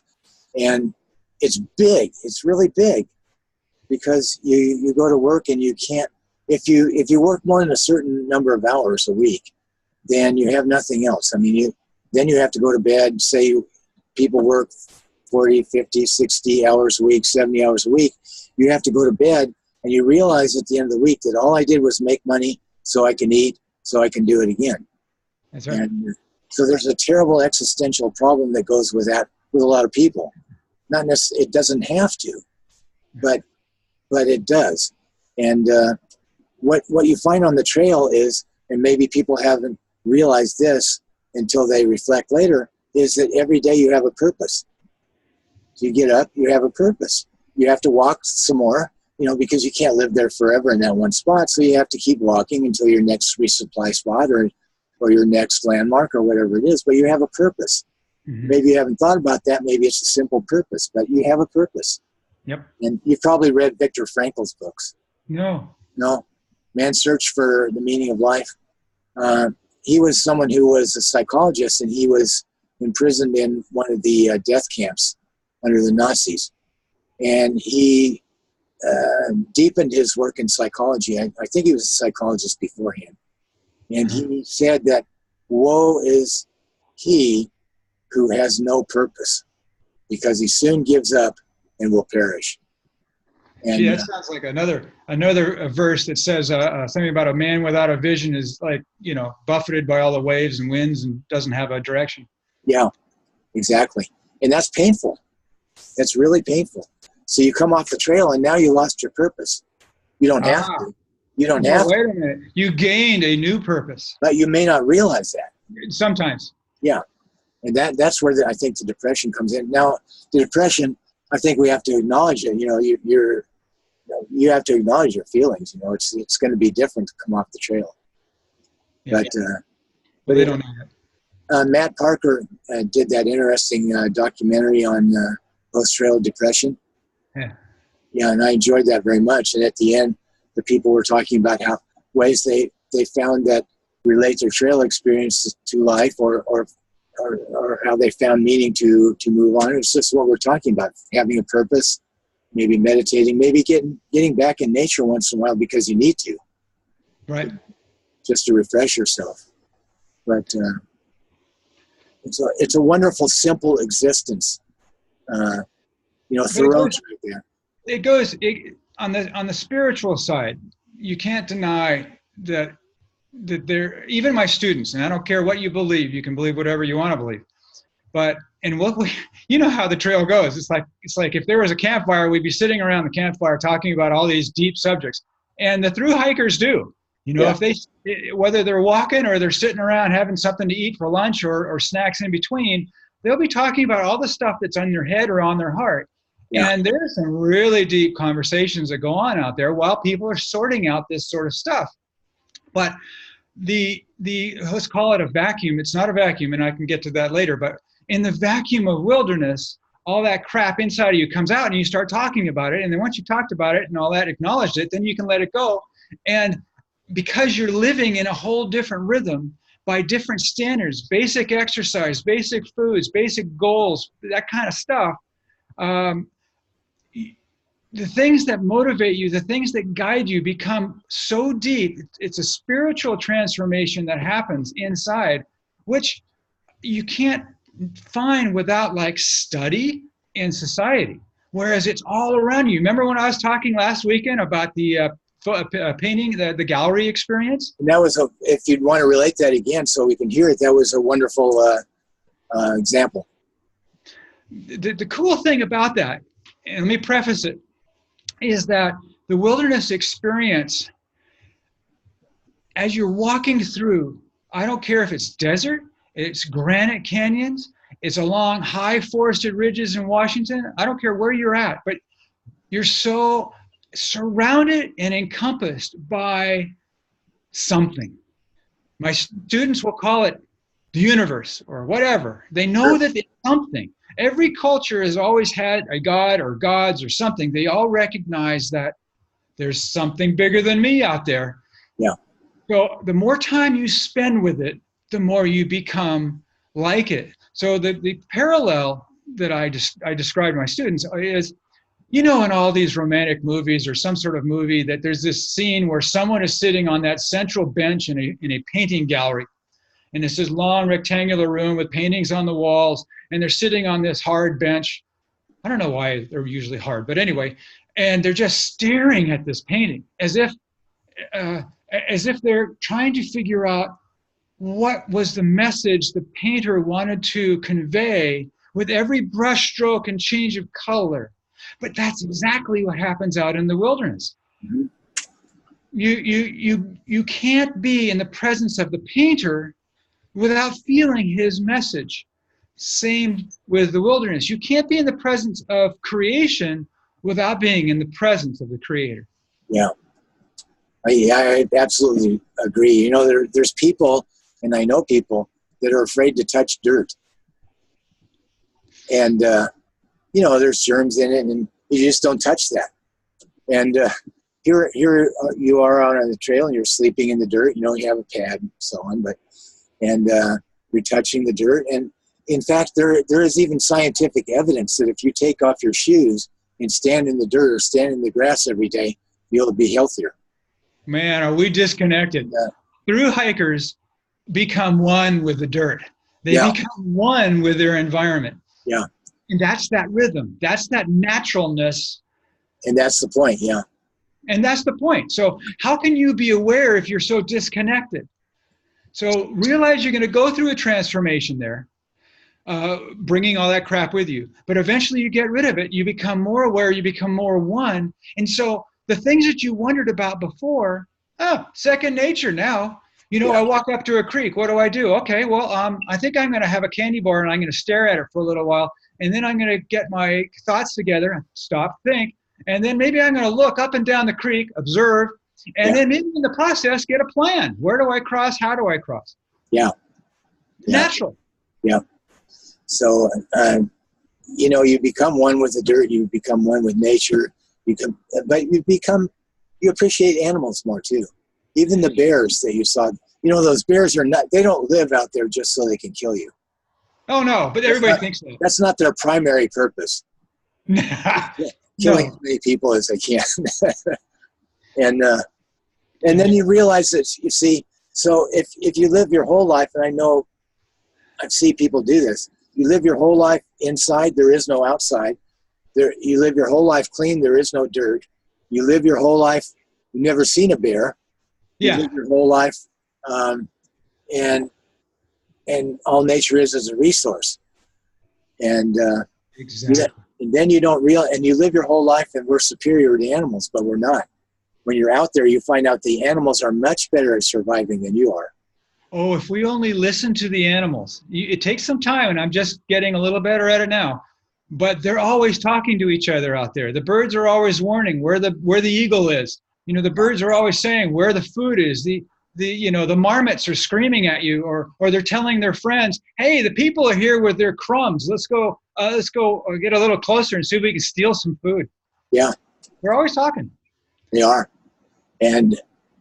S1: And it's big. It's really big, because you go to work and you can't, if you work more than a certain number of hours a week, then you have nothing else. I mean, then you have to go to bed. Say people work 40, 50, 60 hours a week, 70 hours a week. You have to go to bed, and you realize at the end of the week that all I did was make money so I can eat, so I can do it again.
S2: That's right.
S1: And so there's a terrible existential problem that goes with that with a lot of people. Not necessarily, it doesn't have to, but it does. And what you find on the trail is, and maybe people haven't realized this until they reflect later, is that every day you have a purpose. So you get up, you have a purpose. You have to walk some more, because you can't live there forever in that one spot. So you have to keep walking until your next resupply spot or your next landmark or whatever it is. But you have a purpose. Mm-hmm. Maybe you haven't thought about that. Maybe it's a simple purpose, but you have a purpose.
S2: Yep.
S1: And you've probably read Viktor Frankl's books.
S2: No.
S1: Man's Search for the Meaning of Life. He was someone who was a psychologist, and he was imprisoned in one of the death camps under the Nazis. And he deepened his work in psychology. I think he was a psychologist beforehand. And he said that woe is he who has no purpose, because he soon gives up and will perish. And
S2: gee, that sounds like another verse that says something about a man without a vision is like, buffeted by all the waves and winds and doesn't have a direction.
S1: Yeah, exactly. And that's painful. That's really painful. So you come off the trail and now you lost your purpose. You don't have to. You don't have to.
S2: Wait a minute. You gained a new purpose.
S1: But you may not realize that.
S2: Sometimes.
S1: Yeah. And that's where I think the depression comes in. Now, the depression, I think we have to acknowledge it. You have to acknowledge your feelings. It's going to be different to come off the trail.
S2: Yeah.
S1: But
S2: they don't know that.
S1: Matt Parker did that interesting documentary on post-trail depression.
S2: Yeah.
S1: Yeah, and I enjoyed that very much. And at the end, the people were talking about how ways they found that relate their trail experience to life, or how they found meaning to move on. It's just what we're talking about: having a purpose, maybe meditating, maybe getting back in nature once in a while because you need to,
S2: right?
S1: Just to refresh yourself. But it's a wonderful, simple existence. Thoreau's right there.
S2: It goes on the spiritual side. You can't deny that there. Even my students, and I don't care what you believe. You can believe whatever you want to believe. But how the trail goes. It's like if there was a campfire, we'd be sitting around the campfire talking about all these deep subjects, and the thru hikers do. If whether they're walking or they're sitting around having something to eat for lunch or snacks in between, they'll be talking about all the stuff that's on their head or on their heart. Yeah. And there's some really deep conversations that go on out there while people are sorting out this sort of stuff. But the let's call it a vacuum. It's not a vacuum, and I can get to that later. But in the vacuum of wilderness, all that crap inside of you comes out, and you start talking about it. And then once you talked about it and all that, acknowledged it, then you can let it go. And because you're living in a whole different rhythm by different standards, basic exercise, basic foods, basic goals, that kind of stuff, the things that motivate you, the things that guide you become so deep. It's a spiritual transformation that happens inside, which you can't find without study in society, whereas it's all around you. Remember when I was talking last weekend about the painting, the gallery experience? And
S1: that was, if you'd want to relate that again so we can hear it, that was a wonderful example.
S2: The cool thing about that, and let me preface it, is that the wilderness experience, as you're walking through, I don't care if it's desert, it's granite canyons, it's along high forested ridges in Washington, I don't care where you're at, but you're so surrounded and encompassed by something. My students will call it the universe or whatever. They know that it's something. Every culture has always had a god or gods or something. They all recognize that there's something bigger than me out there.
S1: Yeah.
S2: So the more time you spend with it, the more you become like it. So the parallel that I describe to my students is, in all these romantic movies or some sort of movie, that there's this scene where someone is sitting on that central bench in a painting gallery, and it's this long rectangular room with paintings on the walls, and they're sitting on this hard bench. I don't know why they're usually hard, but anyway, and they're just staring at this painting as if they're trying to figure out what was the message the painter wanted to convey with every brush stroke and change of color. But that's exactly what happens out in the wilderness.
S1: Mm-hmm.
S2: You can't be in the presence of the painter without feeling his message. Same with the wilderness. You can't be in the presence of creation without being in the presence of the creator.
S1: Yeah. I absolutely agree. You know, there's people, and I know people that are afraid to touch dirt. And, you know, there's germs in it, and you just don't touch that. And here you are out on the trail, and you're sleeping in the dirt. You know, you have a pad and so on, and you're touching the dirt. And in fact, there is even scientific evidence that if you take off your shoes and stand in the dirt or stand in the grass every day, you'll be healthier.
S2: Man, are we disconnected? Through hikers become one with the dirt. They become one with their environment.
S1: Yeah.
S2: And that's that rhythm. That's that naturalness.
S1: And that's the point, yeah.
S2: And that's the point. So how can you be aware if you're so disconnected? So realize you're going to go through a transformation there, bringing all that crap with you. But eventually you get rid of it. You become more aware. You become more one. And so the things that you wondered about before, second nature now. You know, I walk up to a creek. What do? Okay, well, I think I'm going to have a candy bar, and I'm going to stare at it for a little while. And then I'm going to get my thoughts together, stop, think. And then maybe I'm going to look up and down the creek, observe. And then maybe in the process, get a plan. Where do I cross? How do I cross?
S1: Yeah.
S2: Natural.
S1: Yeah. So, you know, you become one with the dirt. You become one with nature. But you appreciate animals more too. Even the bears that you saw, you know, those bears they don't live out there just so they can kill you.
S2: Oh, no, but everybody thinks so.
S1: That's not their primary purpose. Killing as many people as they can. And then you realize that, you see, so if you live your whole life, and I know I've seen people do this, you live your whole life inside, there is no outside. You live your whole life clean, there is no dirt. You live your whole life, you've never seen a bear. You live your whole life, and all nature is a resource. And
S2: exactly.
S1: And then you don't and you live your whole life, and we're superior to animals, but we're not. When you're out there, you find out the animals are much better at surviving than you are.
S2: Oh, if we only listen to the animals. It takes some time, and I'm just getting a little better at it now. But they're always talking to each other out there. The birds are always warning where the eagle is. You know, the birds are always saying where the food is. The marmots are screaming at you, or they're telling their friends, "Hey, the people are here with their crumbs. Let's go get a little closer and see if we can steal some food." Yeah, they're always talking.
S1: They are, and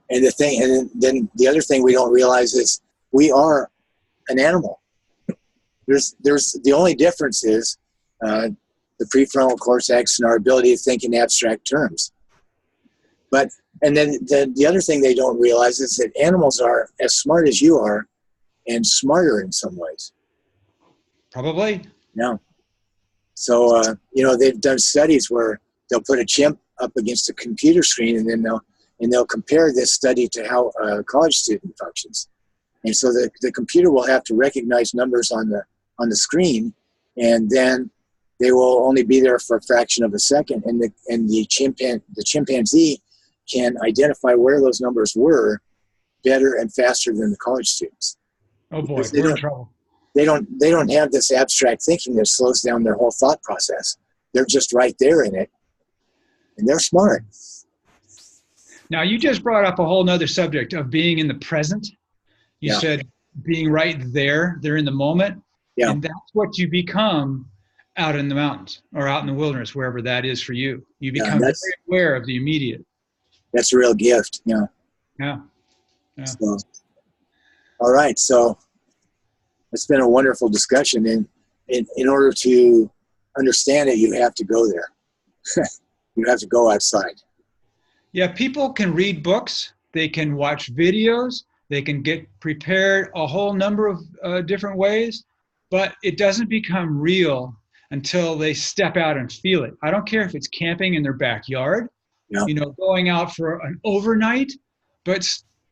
S1: then the other thing we don't realize is we are an animal. There's the only difference is the prefrontal cortex and our ability to think in abstract terms. And then the other thing they don't realize is that animals are as smart as you are, and smarter in some ways.
S2: Probably.
S1: Yeah. So you know, they've done studies where they'll put a chimp up against a computer screen, and then they'll compare this study to how a college student functions. And so the computer will have to recognize numbers on the screen, and then they will only be there for a fraction of a second, and the chimpanzee can identify where those numbers were better and faster than the college students.
S2: Oh boy, we're in trouble.
S1: They don't have this abstract thinking that slows down their whole thought process. They're just right there in it, and they're smart.
S2: Now, you just brought up a whole nother subject of being in the present. You said being right there, they're in the moment. Yeah. And that's what you become out in the mountains or out in the wilderness, wherever that is for you. You become very aware of the immediate. That's
S1: a real gift, yeah.
S2: Yeah.
S1: So, all right, so it's been a wonderful discussion. And in order to understand it, you have to go there. You have to go outside.
S2: Yeah, people can read books. They can watch videos. They can get prepared a whole number of different ways, but it doesn't become real until they step out and feel it. I don't care if it's camping in their backyard,
S1: Yeah.
S2: going out for an overnight, but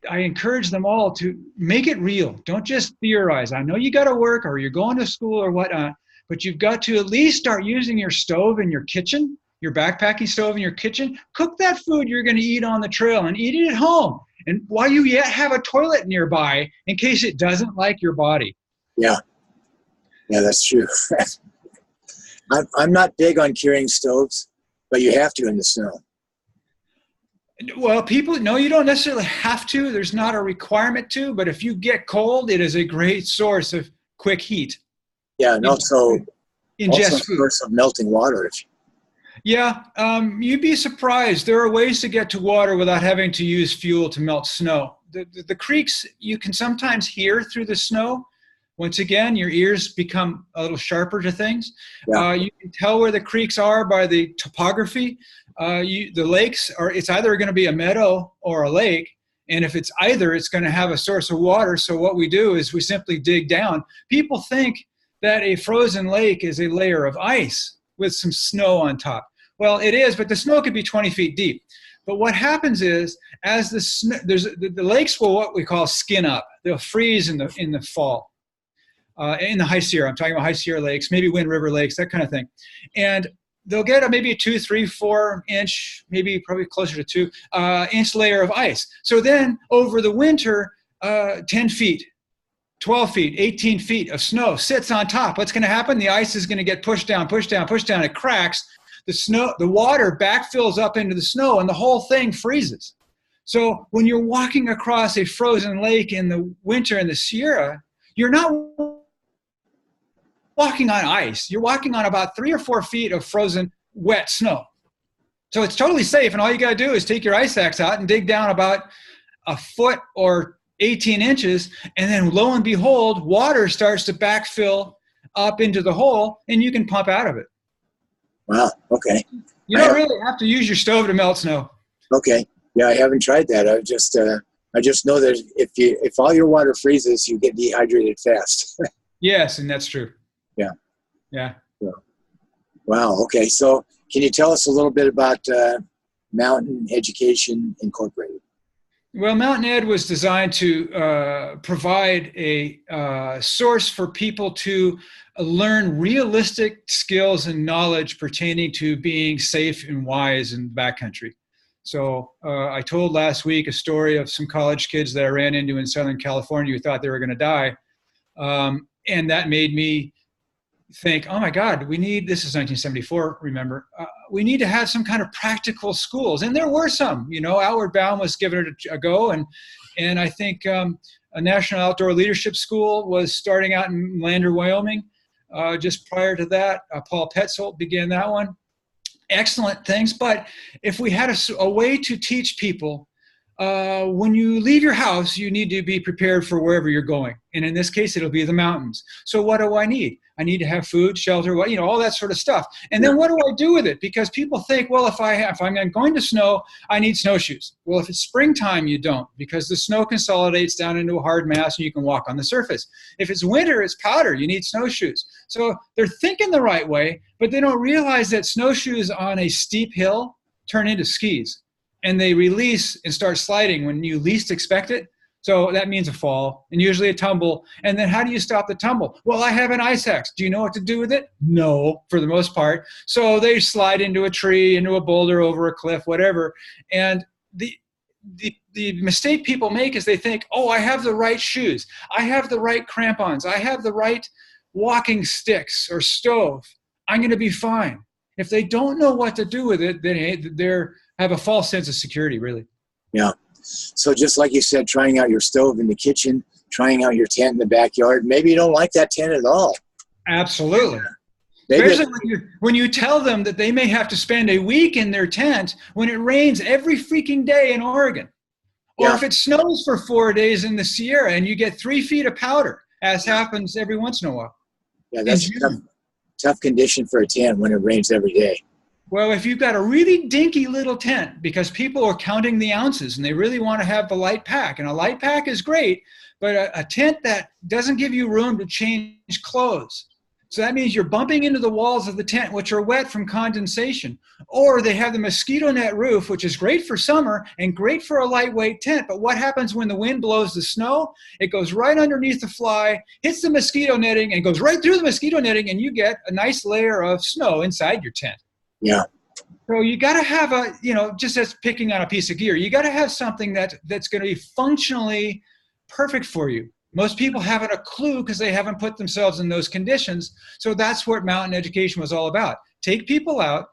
S2: I encourage them all to make it real. Don't just theorize. I know you got to work or you're going to school or whatnot, but you've got to at least start using your stove in your kitchen, your backpacking stove in your kitchen. Cook that food you're going to eat on the trail and eat it at home. And while you yet have a toilet nearby in case it doesn't like your body.
S1: Yeah. Yeah, that's true. I'm not big on carrying stoves, but you have to in the snow.
S2: Well, no, you don't necessarily have to. There's not a requirement to, but if you get cold, it is a great source of quick heat.
S1: Yeah, and also
S2: ingest
S1: a
S2: food.
S1: source of melting water.
S2: Yeah, you'd be surprised. There are ways to get to water without having to use fuel to melt snow. The creeks, you can sometimes hear through the snow. Once again, your ears become a little sharper to things.
S1: Yeah.
S2: You can tell where the creeks are by the topography. The lakes it's either going to be a meadow or a lake. And if it's either, it's going to have a source of water. So what we do is we simply dig down. People think that a frozen lake is a layer of ice with some snow on top. Well, it is, but the snow could be 20 feet deep. But what happens is, as the lakes will what we call skin up. They'll freeze in the fall. In the High Sierra, I'm talking about High Sierra lakes, maybe Wind River lakes, that kind of thing. And they'll get maybe a 2, 3, 4 inch, maybe probably closer to 2 inch layer of ice. So then over the winter, 10 feet, 12 feet, 18 feet of snow sits on top. What's going to happen? The ice is going to get pushed down, pushed down, pushed down. It cracks. The water backfills up into the snow and the whole thing freezes. So when you're walking across a frozen lake in the winter in the Sierra, you're not walking on ice. You're walking on about 3 or 4 feet of frozen, wet snow. So it's totally safe, and all you got to do is take your ice axe out and dig down about a foot or 18 inches, and then lo and behold, water starts to backfill up into the hole, and you can pump out of it.
S1: Wow, okay.
S2: You don't really have to use your stove to melt snow.
S1: Okay. Yeah, I haven't tried that. I just know that if all your water freezes, you get dehydrated fast.
S2: Yes, and that's true.
S1: Yeah.
S2: Yeah.
S1: Wow. Okay. So can you tell us a little bit about Mountain Education Incorporated?
S2: Well, Mountain Ed was designed to provide a source for people to learn realistic skills and knowledge pertaining to being safe and wise in the backcountry. So I told last week a story of some college kids that I ran into in Southern California who thought they were going to die. And that made me think, oh my God, this is 1974, remember, we need to have some kind of practical schools. And there were some, Outward Bound was given it a go. And I think a National Outdoor Leadership School was starting out in Lander, Wyoming. Just prior to that, Paul Petzold began that one. Excellent things. But if we had a way to teach people, when you leave your house, you need to be prepared for wherever you're going. And in this case, it'll be the mountains. So what do I need? I need to have food, shelter, all that sort of stuff. And then what do I do with it? Because people think, well, if I'm going to snow, I need snowshoes. Well, if it's springtime, you don't, because the snow consolidates down into a hard mass and you can walk on the surface. If it's winter, it's powder. You need snowshoes. So they're thinking the right way, but they don't realize that snowshoes on a steep hill turn into skis. And they release and start sliding when you least expect it. So that means a fall and usually a tumble. And then how do you stop the tumble? Well, I have an ice axe. Do you know what to do with it? No, for the most part. So they slide into a tree, into a boulder, over a cliff, whatever. And the mistake people make is they think, oh, I have the right shoes. I have the right crampons. I have the right walking sticks or stove. I'm going to be fine. If they don't know what to do with it, then they're have a false sense of security, really. Yeah.
S1: So just like you said, trying out your stove in the kitchen, trying out your tent in the backyard. Maybe you don't like that tent at all.
S2: Absolutely. Especially when you tell them that they may have to spend a week in their tent when it rains every freaking day in Oregon. Or if it snows for 4 days in the Sierra and you get 3 feet of powder, as happens every once in a while.
S1: Yeah, that's a tough condition for a tent when it rains every day.
S2: Well, if you've got a really dinky little tent, because people are counting the ounces and they really want to have the light pack, and a light pack is great, but a tent that doesn't give you room to change clothes. So that means you're bumping into the walls of the tent, which are wet from condensation. Or they have the mosquito net roof, which is great for summer and great for a lightweight tent. But what happens when the wind blows the snow? It goes right underneath the fly, hits the mosquito netting, and goes right through the mosquito netting, and you get a nice layer of snow inside your tent.
S1: Yeah.
S2: So you got to have a, just as picking on a piece of gear, you got to have something that's going to be functionally perfect for you. Most people haven't a clue because they haven't put themselves in those conditions. So that's what mountain education was all about. Take people out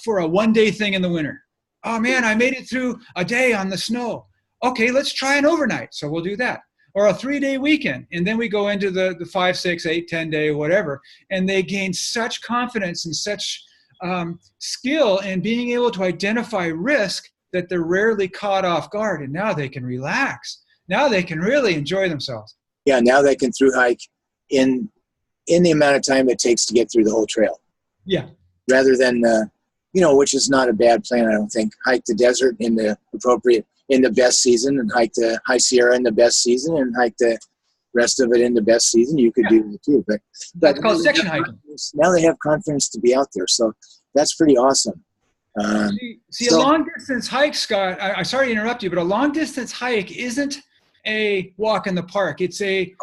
S2: for a one-day thing in the winter. Oh man, I made it through a day on the snow. Okay, let's try an overnight. So we'll do that. Or a 3-day weekend. And then we go into the 5, 6, 8, 10-day, whatever. And they gain such confidence and such skill in being able to identify risk that they're rarely caught off guard. And now they can relax. Now they can really enjoy themselves.
S1: Yeah, now they can through hike in the amount of time it takes to get through the whole trail.
S2: Yeah.
S1: Rather than, which is not a bad plan, I don't think. Hike the desert in the best season, and hike the High Sierra in the best season, and hike the rest of it in the best season. You could do it too. But
S2: that's called section hiking.
S1: Now they have confidence to be out there. So that's pretty awesome.
S2: A long distance hike, Scott, I'm sorry to interrupt you, but a long distance hike isn't a walk in the park. It's you're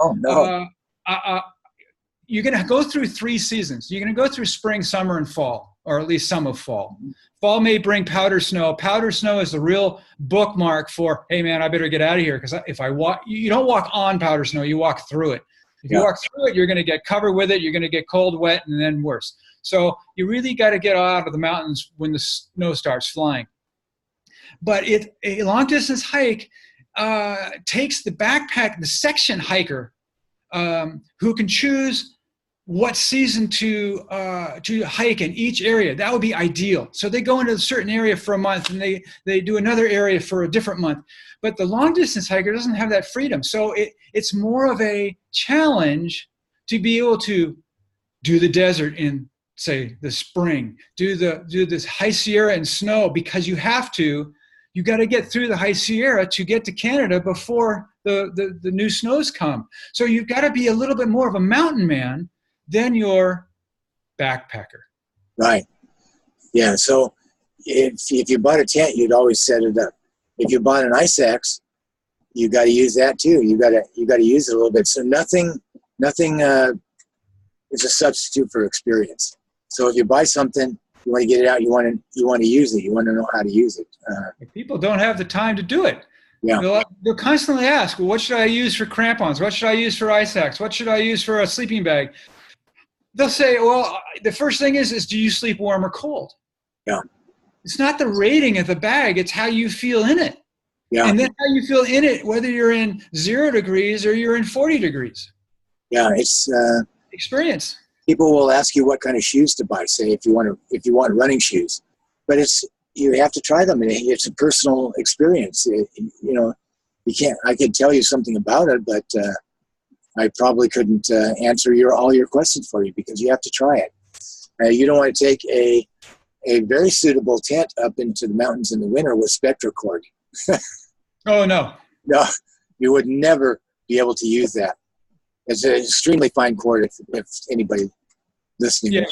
S2: going to go through 3 seasons. You're going to go through spring, summer, and fall, or at least some of fall. Fall may bring powder snow. Powder snow is the real bookmark for, hey man, I better get out of here, because if I walk, you don't walk on powder snow, you walk through it. If you walk through it, you're going to get covered with it. You're going to get cold, wet, and then worse. So you really got to get out of the mountains when the snow starts flying. But a long distance hike takes the section hiker who can choose what season to hike in each area. That would be ideal. So they go into a certain area for a month, and they do another area for a different month. But the long distance hiker doesn't have that freedom. So it's more of a challenge to be able to do the desert in, say, the spring, do this High Sierra in snow, because you got to get through the High Sierra to get to Canada before the new snows come. So you've got to be a little bit more of a mountain man than your backpacker. Right.
S1: Yeah. So if you bought a tent, you'd always set it up. If you bought an ice axe, you got to use that too. You got to use it a little bit. So nothing is a substitute for experience. So if you buy something, you want to get it out, you want to use it, you want to know how to use it.
S2: People don't have the time to do it.
S1: Yeah.
S2: They'll constantly ask, well, what should I use for crampons? What should I use for ice axe? What should I use for a sleeping bag? They'll say, well, the first thing is do you sleep warm or cold?
S1: Yeah.
S2: It's not the rating of the bag, it's how you feel in it.
S1: Yeah.
S2: And then how you feel in it, whether you're in 0 degrees or you're in 40 degrees.
S1: Yeah, it's
S2: experience.
S1: People will ask you what kind of shoes to buy, say if you want running shoes, but you have to try them, and it's a personal experience. You can't. I could tell you something about it, but I probably couldn't answer all your questions for you, because you have to try it. You don't want to take a very suitable tent up into the mountains in the winter with Spectra cord.
S2: Oh no!
S1: No, you would never be able to use that. It's an extremely fine cord if anybody listening.
S2: Yeah,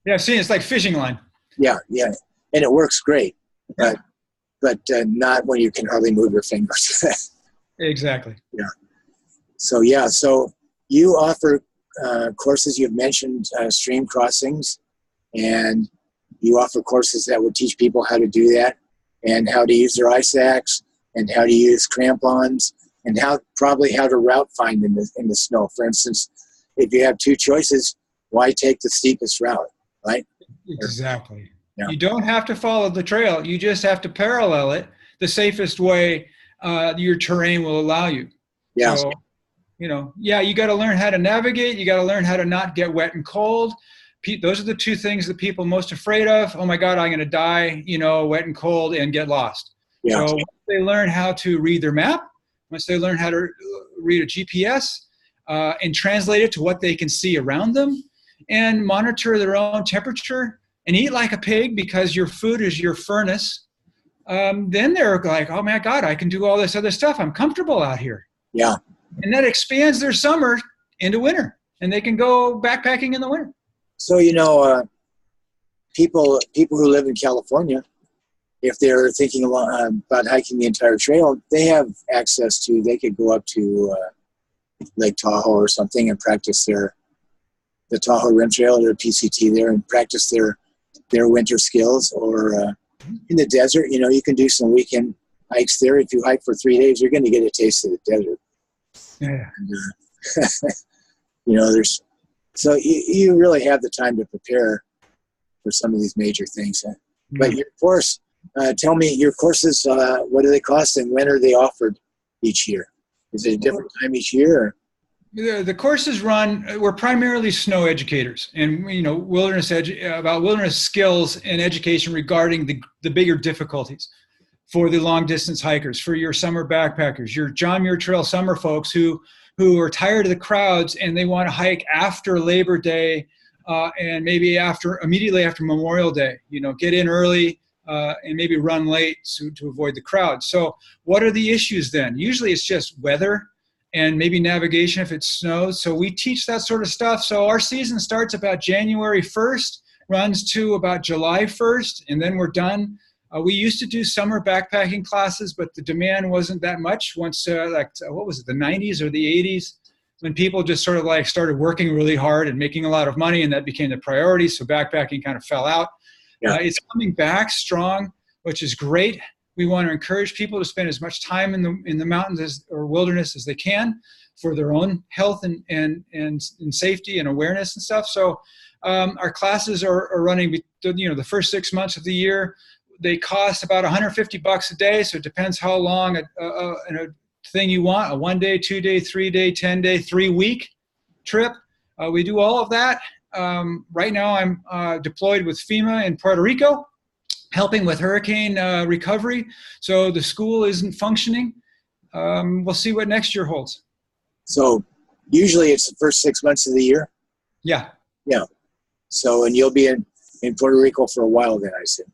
S2: yeah. See, it's like fishing line.
S1: Yeah, yeah, and it works great, but not when you can hardly move your fingers.
S2: Exactly.
S1: Yeah. So you offer courses. You've mentioned stream crossings, and you offer courses that would teach people how to do that, and how to use their ice axe, and how to use crampons, and probably how to route find in the snow. For instance, if you have 2 choices, why take the steepest route, right?
S2: Exactly.
S1: Yeah.
S2: You don't have to follow the trail. You just have to parallel it the safest way your terrain will allow you.
S1: Yeah.
S2: So, you got to learn how to navigate. You got to learn how to not get wet and cold. Those are the 2 things that people are most afraid of. Oh my God, I'm going to die, wet and cold and get lost.
S1: Yeah.
S2: So once they learn how to read their map, once they learn how to read a GPS and translate it to what they can see around them, and monitor their own temperature, and eat like a pig because your food is your furnace, then they're like, oh my God, I can do all this other stuff. I'm comfortable out here.
S1: Yeah.
S2: And that expands their summer into winter, and they can go backpacking in the winter.
S1: So, people who live in California, if they're thinking about hiking the entire trail, they have access to, they could go up to Lake Tahoe or something and practice the Tahoe Rim Trail or PCT there and practice their winter skills. Or in the desert, you can do some weekend hikes there. If you hike for 3 days, you're going to get a taste of the desert.
S2: Yeah.
S1: And, so you really have the time to prepare for some of these major things. But your course, tell me your courses, what do they cost and when are they offered each year? Is it a different time each year?
S2: The courses we're primarily snow educators, and about wilderness skills and education regarding the bigger difficulties for the long distance hikers, for your summer backpackers, your John Muir Trail summer folks who are tired of the crowds and they want to hike after Labor Day and maybe immediately after Memorial Day. Get in early and maybe run late to avoid the crowd. So what are the issues then? Usually it's just weather and maybe navigation if it snows. So we teach that sort of stuff. So our season starts about January 1st, runs to about July 1st, and then we're done. We used to do summer backpacking classes, but the demand wasn't that much once, what was it, the 90s or the 80s, when people just sort of started working really hard and making a lot of money, and that became the priority. So backpacking kind of fell out. Yeah. It's coming back strong, which is great. We want to encourage people to spend as much time in the mountains or wilderness as they can for their own health and safety and awareness and stuff. So our classes are running, the first 6 months of the year. They cost about $150 a day, so it depends how long a thing you want, a 1 day, 2 day, 3 day, 10 day, 3 week trip. We do all of that. Right now I'm deployed with FEMA in Puerto Rico, helping with hurricane recovery. So the school isn't functioning. We'll see what next year holds. So
S1: usually it's the first 6 months of the year?
S2: Yeah.
S1: Yeah. So, and you'll be in Puerto Rico for a while then, I assume.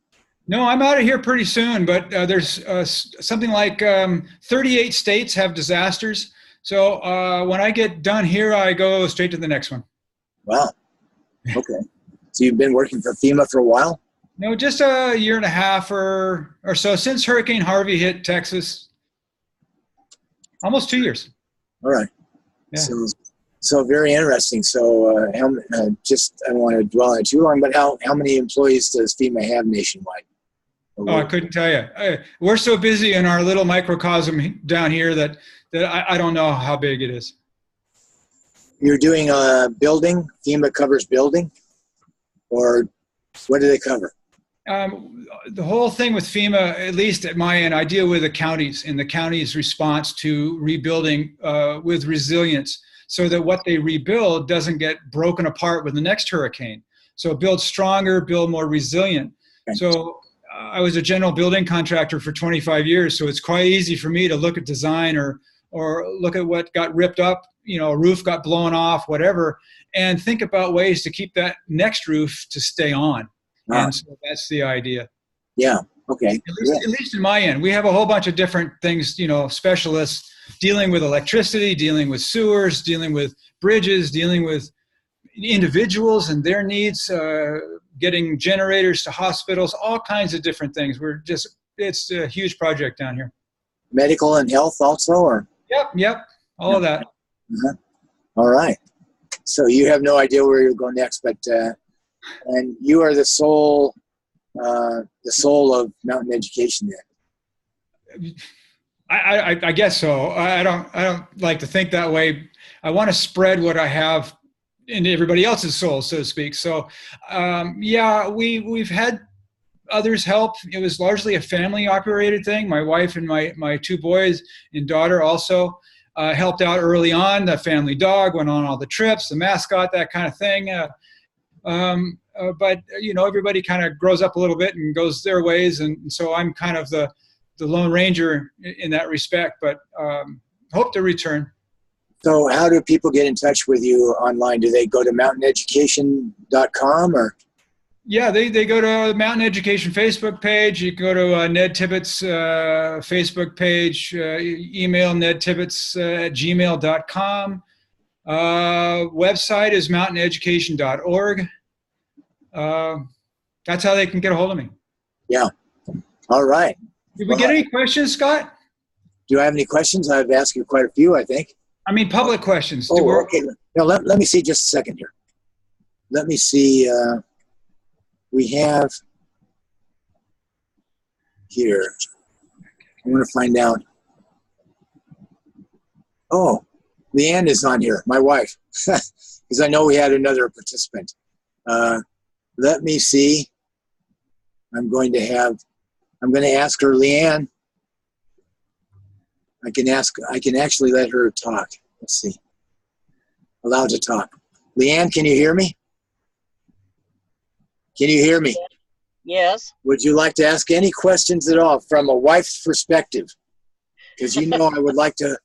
S2: No, I'm out of here pretty soon, but there's something like 38 states have disasters. So when I get done here, I go straight to the next one.
S1: Wow. Okay. So you've been working for FEMA for a while?
S2: No, just a year and a half or so since Hurricane Harvey hit Texas. Almost 2 years.
S1: All right.
S2: Yeah.
S1: So very interesting. So I don't want to dwell on it too long, but how many employees does FEMA have nationwide?
S2: Oh, I couldn't tell you. We're so busy in our little microcosm down here that I don't know how big it is.
S1: You're doing building? FEMA covers building? Or what do they cover?
S2: The whole thing with FEMA, at least at my end, I deal with the counties and the county's response to rebuilding with resilience so that what they rebuild doesn't get broken apart with the next hurricane. So build stronger, build more resilient. Okay. So I was a general building contractor for 25 years, so it's quite easy for me to look at design or look at what got ripped up, a roof got blown off, whatever, and think about ways to keep that next roof to stay on. And so that's the idea.
S1: Yeah, okay.
S2: At least in my end. We have a whole bunch of different things, specialists dealing with electricity, dealing with sewers, dealing with bridges, dealing with individuals and their needs, getting generators to hospitals, all kinds of different things. It's a huge project down here.
S1: Medical and health also, or?
S2: Yep, all of that.
S1: Uh-huh. All right. So you have no idea where you'll go next, but and you are the soul of mountain education then.
S2: I guess so. I don't like to think that way. I want to spread what I have into everybody else's soul, so to speak. So, we've had others help. It was largely a family-operated thing. My wife and my 2 boys and daughter also helped out early on. The family dog went on all the trips, the mascot, that kind of thing. But everybody kind of grows up a little bit and goes their ways, and so I'm kind of the Lone Ranger in that respect. But hope to return.
S1: So how do people get in touch with you online? Do they go to mountaineducation.com or?
S2: Yeah, they go to the Mountain Education Facebook page. You can go to Ned Tibbits Facebook page, email nedtibbits@gmail.com. Website is mountaineducation.org. That's how they can get a hold of me.
S1: Yeah. All right.
S2: Did we get any questions, Scott?
S1: Do I have any questions? I've asked you quite a few, I think.
S2: I mean, public questions.
S1: Oh, okay. Now, let me see just a second here. Let me see. We have here. I want to find out. Oh, Leanne is on here, my wife, because I know we had another participant. Let me see. I'm going to ask her, Leanne. I can actually let her talk. Let's see. Allowed to talk. Leanne, can you hear me? Can you hear me?
S3: Yes.
S1: Would you like to ask any questions at all from a wife's perspective? Because I would like to,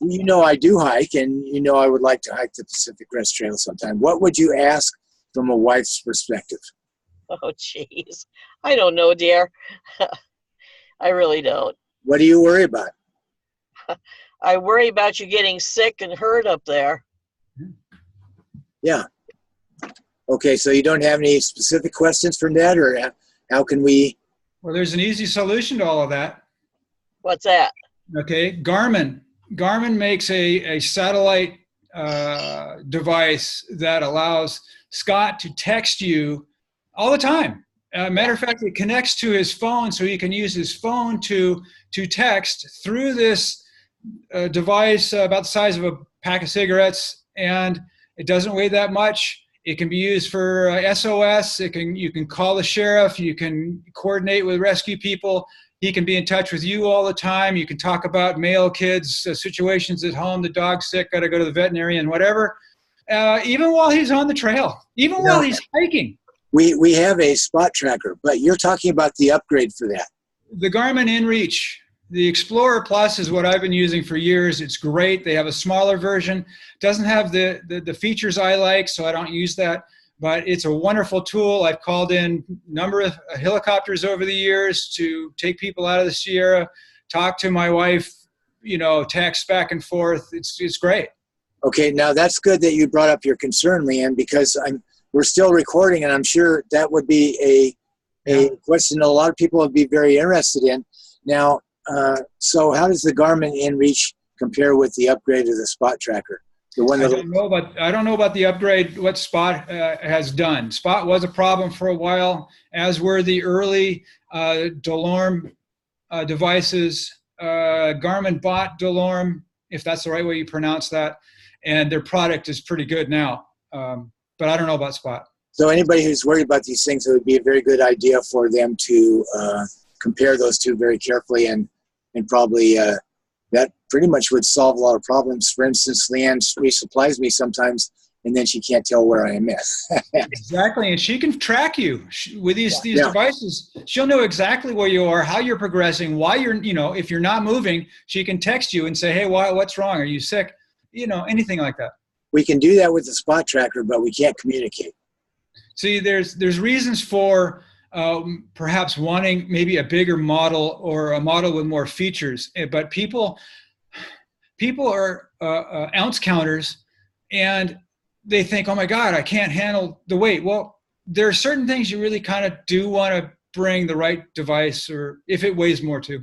S1: I do hike, and I would like to hike the Pacific Crest Trail sometime. What would you ask from a wife's perspective?
S3: Oh, geez. I don't know, dear. I really don't.
S1: What do you worry about?
S3: I worry about you getting sick and hurt up there.
S1: Yeah. Okay, so you don't have any specific questions from that, or how can we?
S2: Well, there's an easy solution to all of that.
S3: What's that?
S2: Okay, Garmin makes a satellite device that allows Scott to text you all the time. Matter of fact, it connects to his phone, so he can use his phone to text through this device about the size of a pack of cigarettes, and it doesn't weigh that much. It can be used for SOS. You can call the sheriff. You can coordinate with rescue people. He can be in touch with you all the time. You can talk about male kids, situations at home, the dog's sick, got to go to the veterinarian, whatever. Even while he's on the trail, even while he's hiking.
S1: We have a spot tracker, but you're talking about the upgrade for that.
S2: The Garmin InReach. The Explorer Plus is what I've been using for years. It's great. They have a smaller version. Doesn't have the features I like, so I don't use that. But it's a wonderful tool. I've called in a number of helicopters over the years to take people out of the Sierra, talk to my wife, text back and forth. It's great.
S1: Okay, now that's good that you brought up your concern, Leanne, because we're still recording, and I'm sure that would be a question that a lot of people would be very interested in. Now, so how does the Garmin InReach compare with the upgrade of the spot tracker? The one that
S2: I don't know about the upgrade, what Spot has done. Spot was a problem for a while, as were the early Delorme devices. Garmin bought Delorme, if that's the right way you pronounce that, and their product is pretty good now. But I don't know about Spot.
S1: So anybody who's worried about these things, it would be a very good idea for them to compare those two very carefully, and probably that pretty much would solve a lot of problems. For instance, Leanne resupplies me sometimes, and then she can't tell where I am at.
S2: Exactly, and she can track you with these devices. She'll know exactly where you are, how you're progressing, why you're, if you're not moving, she can text you and say, hey, what's wrong? Are you sick? Anything like that.
S1: We can do that with the spot tracker, but we can't communicate. See,
S2: there's reasons for perhaps wanting maybe a bigger model or a model with more features, but people are ounce counters, and they think, oh my God, I can't handle the weight. Well, there are certain things you really kind of do want to bring the right device, or if it weighs more too.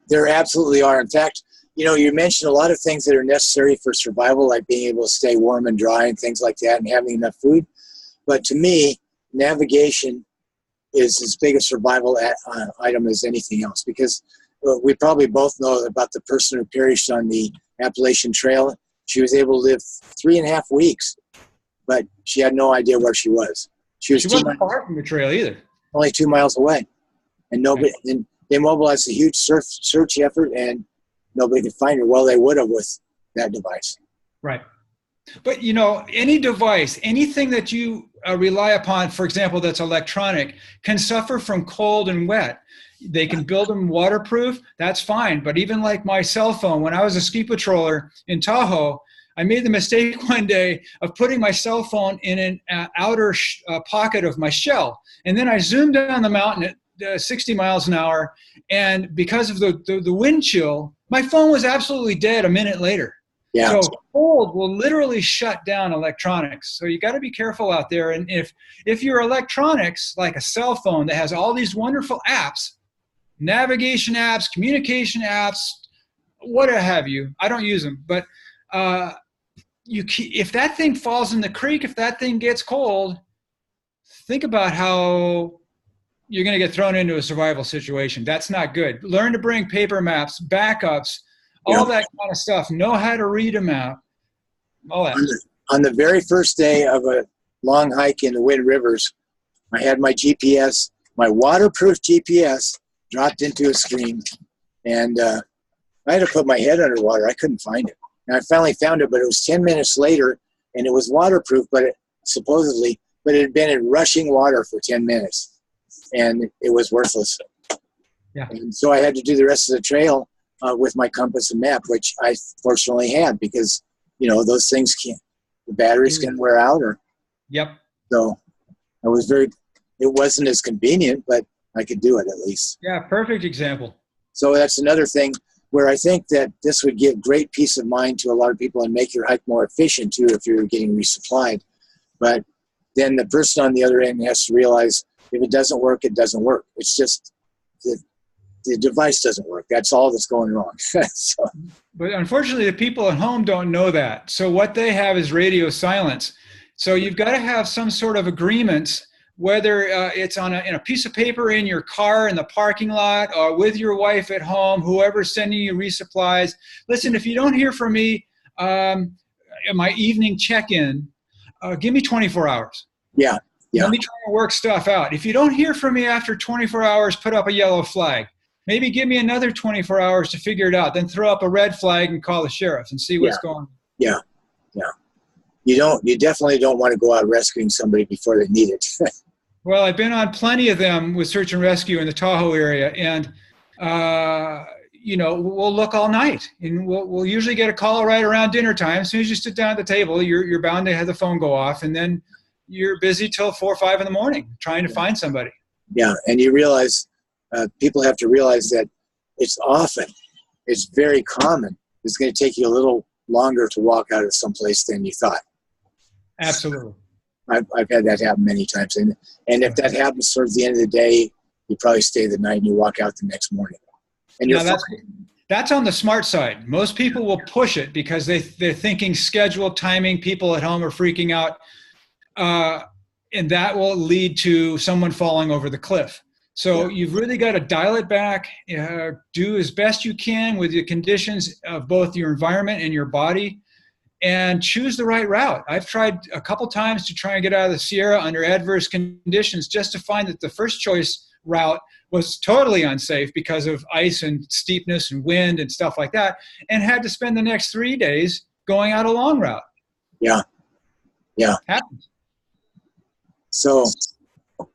S1: There absolutely are. In fact, you mentioned a lot of things that are necessary for survival, like being able to stay warm and dry and things like that, and having enough food. But to me, navigation is as big a survival item as anything else, because we probably both know about the person who perished on the Appalachian Trail. She was able to live 3.5 weeks, but she had no idea where she was. She
S2: wasn't far from the trail either.
S1: Only 2 miles away, and nobody. And they mobilized a huge search effort, and nobody could find her. Well, they would have with that device.
S2: Right. But, any device, anything that you rely upon, for example, that's electronic, can suffer from cold and wet. They can build them waterproof. That's fine. But even like my cell phone, when I was a ski patroller in Tahoe, I made the mistake one day of putting my cell phone in an outer pocket of my shell. And then I zoomed down the mountain at 60 miles an hour. And because of the wind chill, my phone was absolutely dead a minute later.
S1: Yeah.
S2: So cold will literally shut down electronics. So you got to be careful out there. And if your electronics, like a cell phone that has all these wonderful apps, navigation apps, communication apps, what have you, I don't use them, but if that thing falls in the creek, if that thing gets cold, think about how you're going to get thrown into a survival situation. That's not good. Learn to bring paper maps, backups, all that kind of stuff. Know how to read a map, all that.
S1: On the very first day of a long hike in the Wind Rivers, I had my GPS, my waterproof GPS, dropped into a stream, and I had to put my head underwater. I couldn't find it. And I finally found it, but it was 10 minutes later, and it was waterproof, but it had been in rushing water for 10 minutes, and it was worthless.
S2: Yeah.
S1: And so I had to do the rest of the trail with my compass and map, which I fortunately had, because, those things the batteries can wear out.
S2: Yep.
S1: So it wasn't as convenient, but I could do it at least.
S2: Yeah, perfect example.
S1: So that's another thing where I think that this would give great peace of mind to a lot of people and make your hike more efficient too if you're getting resupplied. But then the person on the other end has to realize if it doesn't work, it doesn't work. It's just the device doesn't work. That's all that's going wrong. So. But
S2: unfortunately, the people at home don't know that. So what they have is radio silence. So you've got to have some sort of agreement, whether it's in a piece of paper in your car in the parking lot or with your wife at home, whoever's sending you resupplies. Listen, if you don't hear from me in my evening check-in, give me 24 hours.
S1: Yeah.
S2: Let me try to work stuff out. If you don't hear from me after 24 hours, put up a yellow flag. Maybe give me another 24 hours to figure it out. Then throw up a red flag and call the sheriff and see what's going on.
S1: Yeah. You definitely don't want to go out rescuing somebody before they need it.
S2: Well, I've been on plenty of them with search and rescue in the Tahoe area, and we'll look all night, and we'll usually get a call right around dinner time. As soon as you sit down at the table, you're bound to have the phone go off, and then you're busy till 4 or 5 in the morning trying to find somebody.
S1: Yeah, and you realize people have to realize that it's very common. It's going to take you a little longer to walk out of someplace than you thought.
S2: Absolutely.
S1: I've had that happen many times. And if that happens towards the end of the day, you probably stay the night and you walk out the next morning. And
S2: that's on the smart side. Most people will push it because they're thinking schedule, timing, people at home are freaking out. And that will lead to someone falling over the cliff. So you've really got to dial it back, do as best you can with the conditions of both your environment and your body, and choose the right route. I've tried a couple times to try and get out of the Sierra under adverse conditions just to find that the first choice route was totally unsafe because of ice and steepness and wind and stuff like that, and had to spend the next 3 days going out a long route. Yeah. Happens.
S1: So,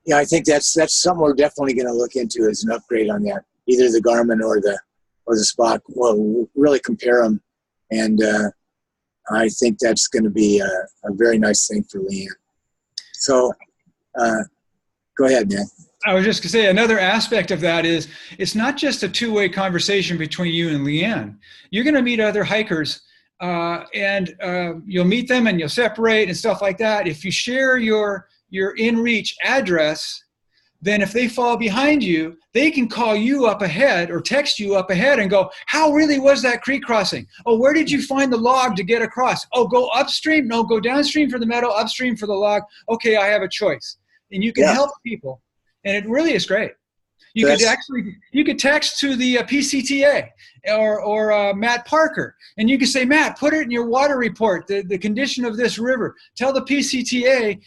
S1: yeah, I think that's something we're definitely going to look into as an upgrade on that. Either the Garmin or the Spot. We'll really compare them, and I think that's going to be a very nice thing for Leanne. So, go ahead, man.
S2: I was just going to say another aspect of that is it's not just a two-way conversation between you and Leanne. You're going to meet other hikers, and you'll meet them and you'll separate and stuff like that. If you share your in-reach address, then if they fall behind you, they can call you up ahead or text you up ahead and go, how really was that creek crossing? Oh, where did you find the log to get across? Oh, go upstream? No, go downstream for the meadow, upstream for the log. Okay, I have a choice. And you can help people. And it really is great. You could text to the PCTA or Matt Parker, and you can say, Matt, put it in your water report, the condition of this river. Tell the PCTA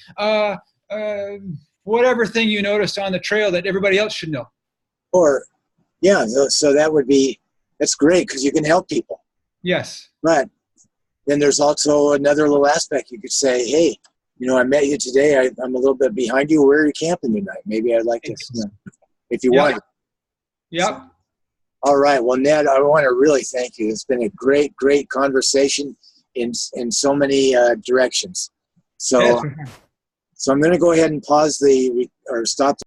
S2: whatever thing you noticed on the trail that everybody else should know.
S1: So that's great because you can help people.
S2: Yes.
S1: But then there's also another little aspect. You could say, hey, I met you today. I'm a little bit behind you. Where are you camping tonight? Maybe I'd like to, if you want.
S2: Yep.
S1: So, all right. Well, Ned, I want to really thank you. It's been a great, great conversation. in so many directions. So
S2: Yes.
S1: so I'm going to go ahead and pause or stop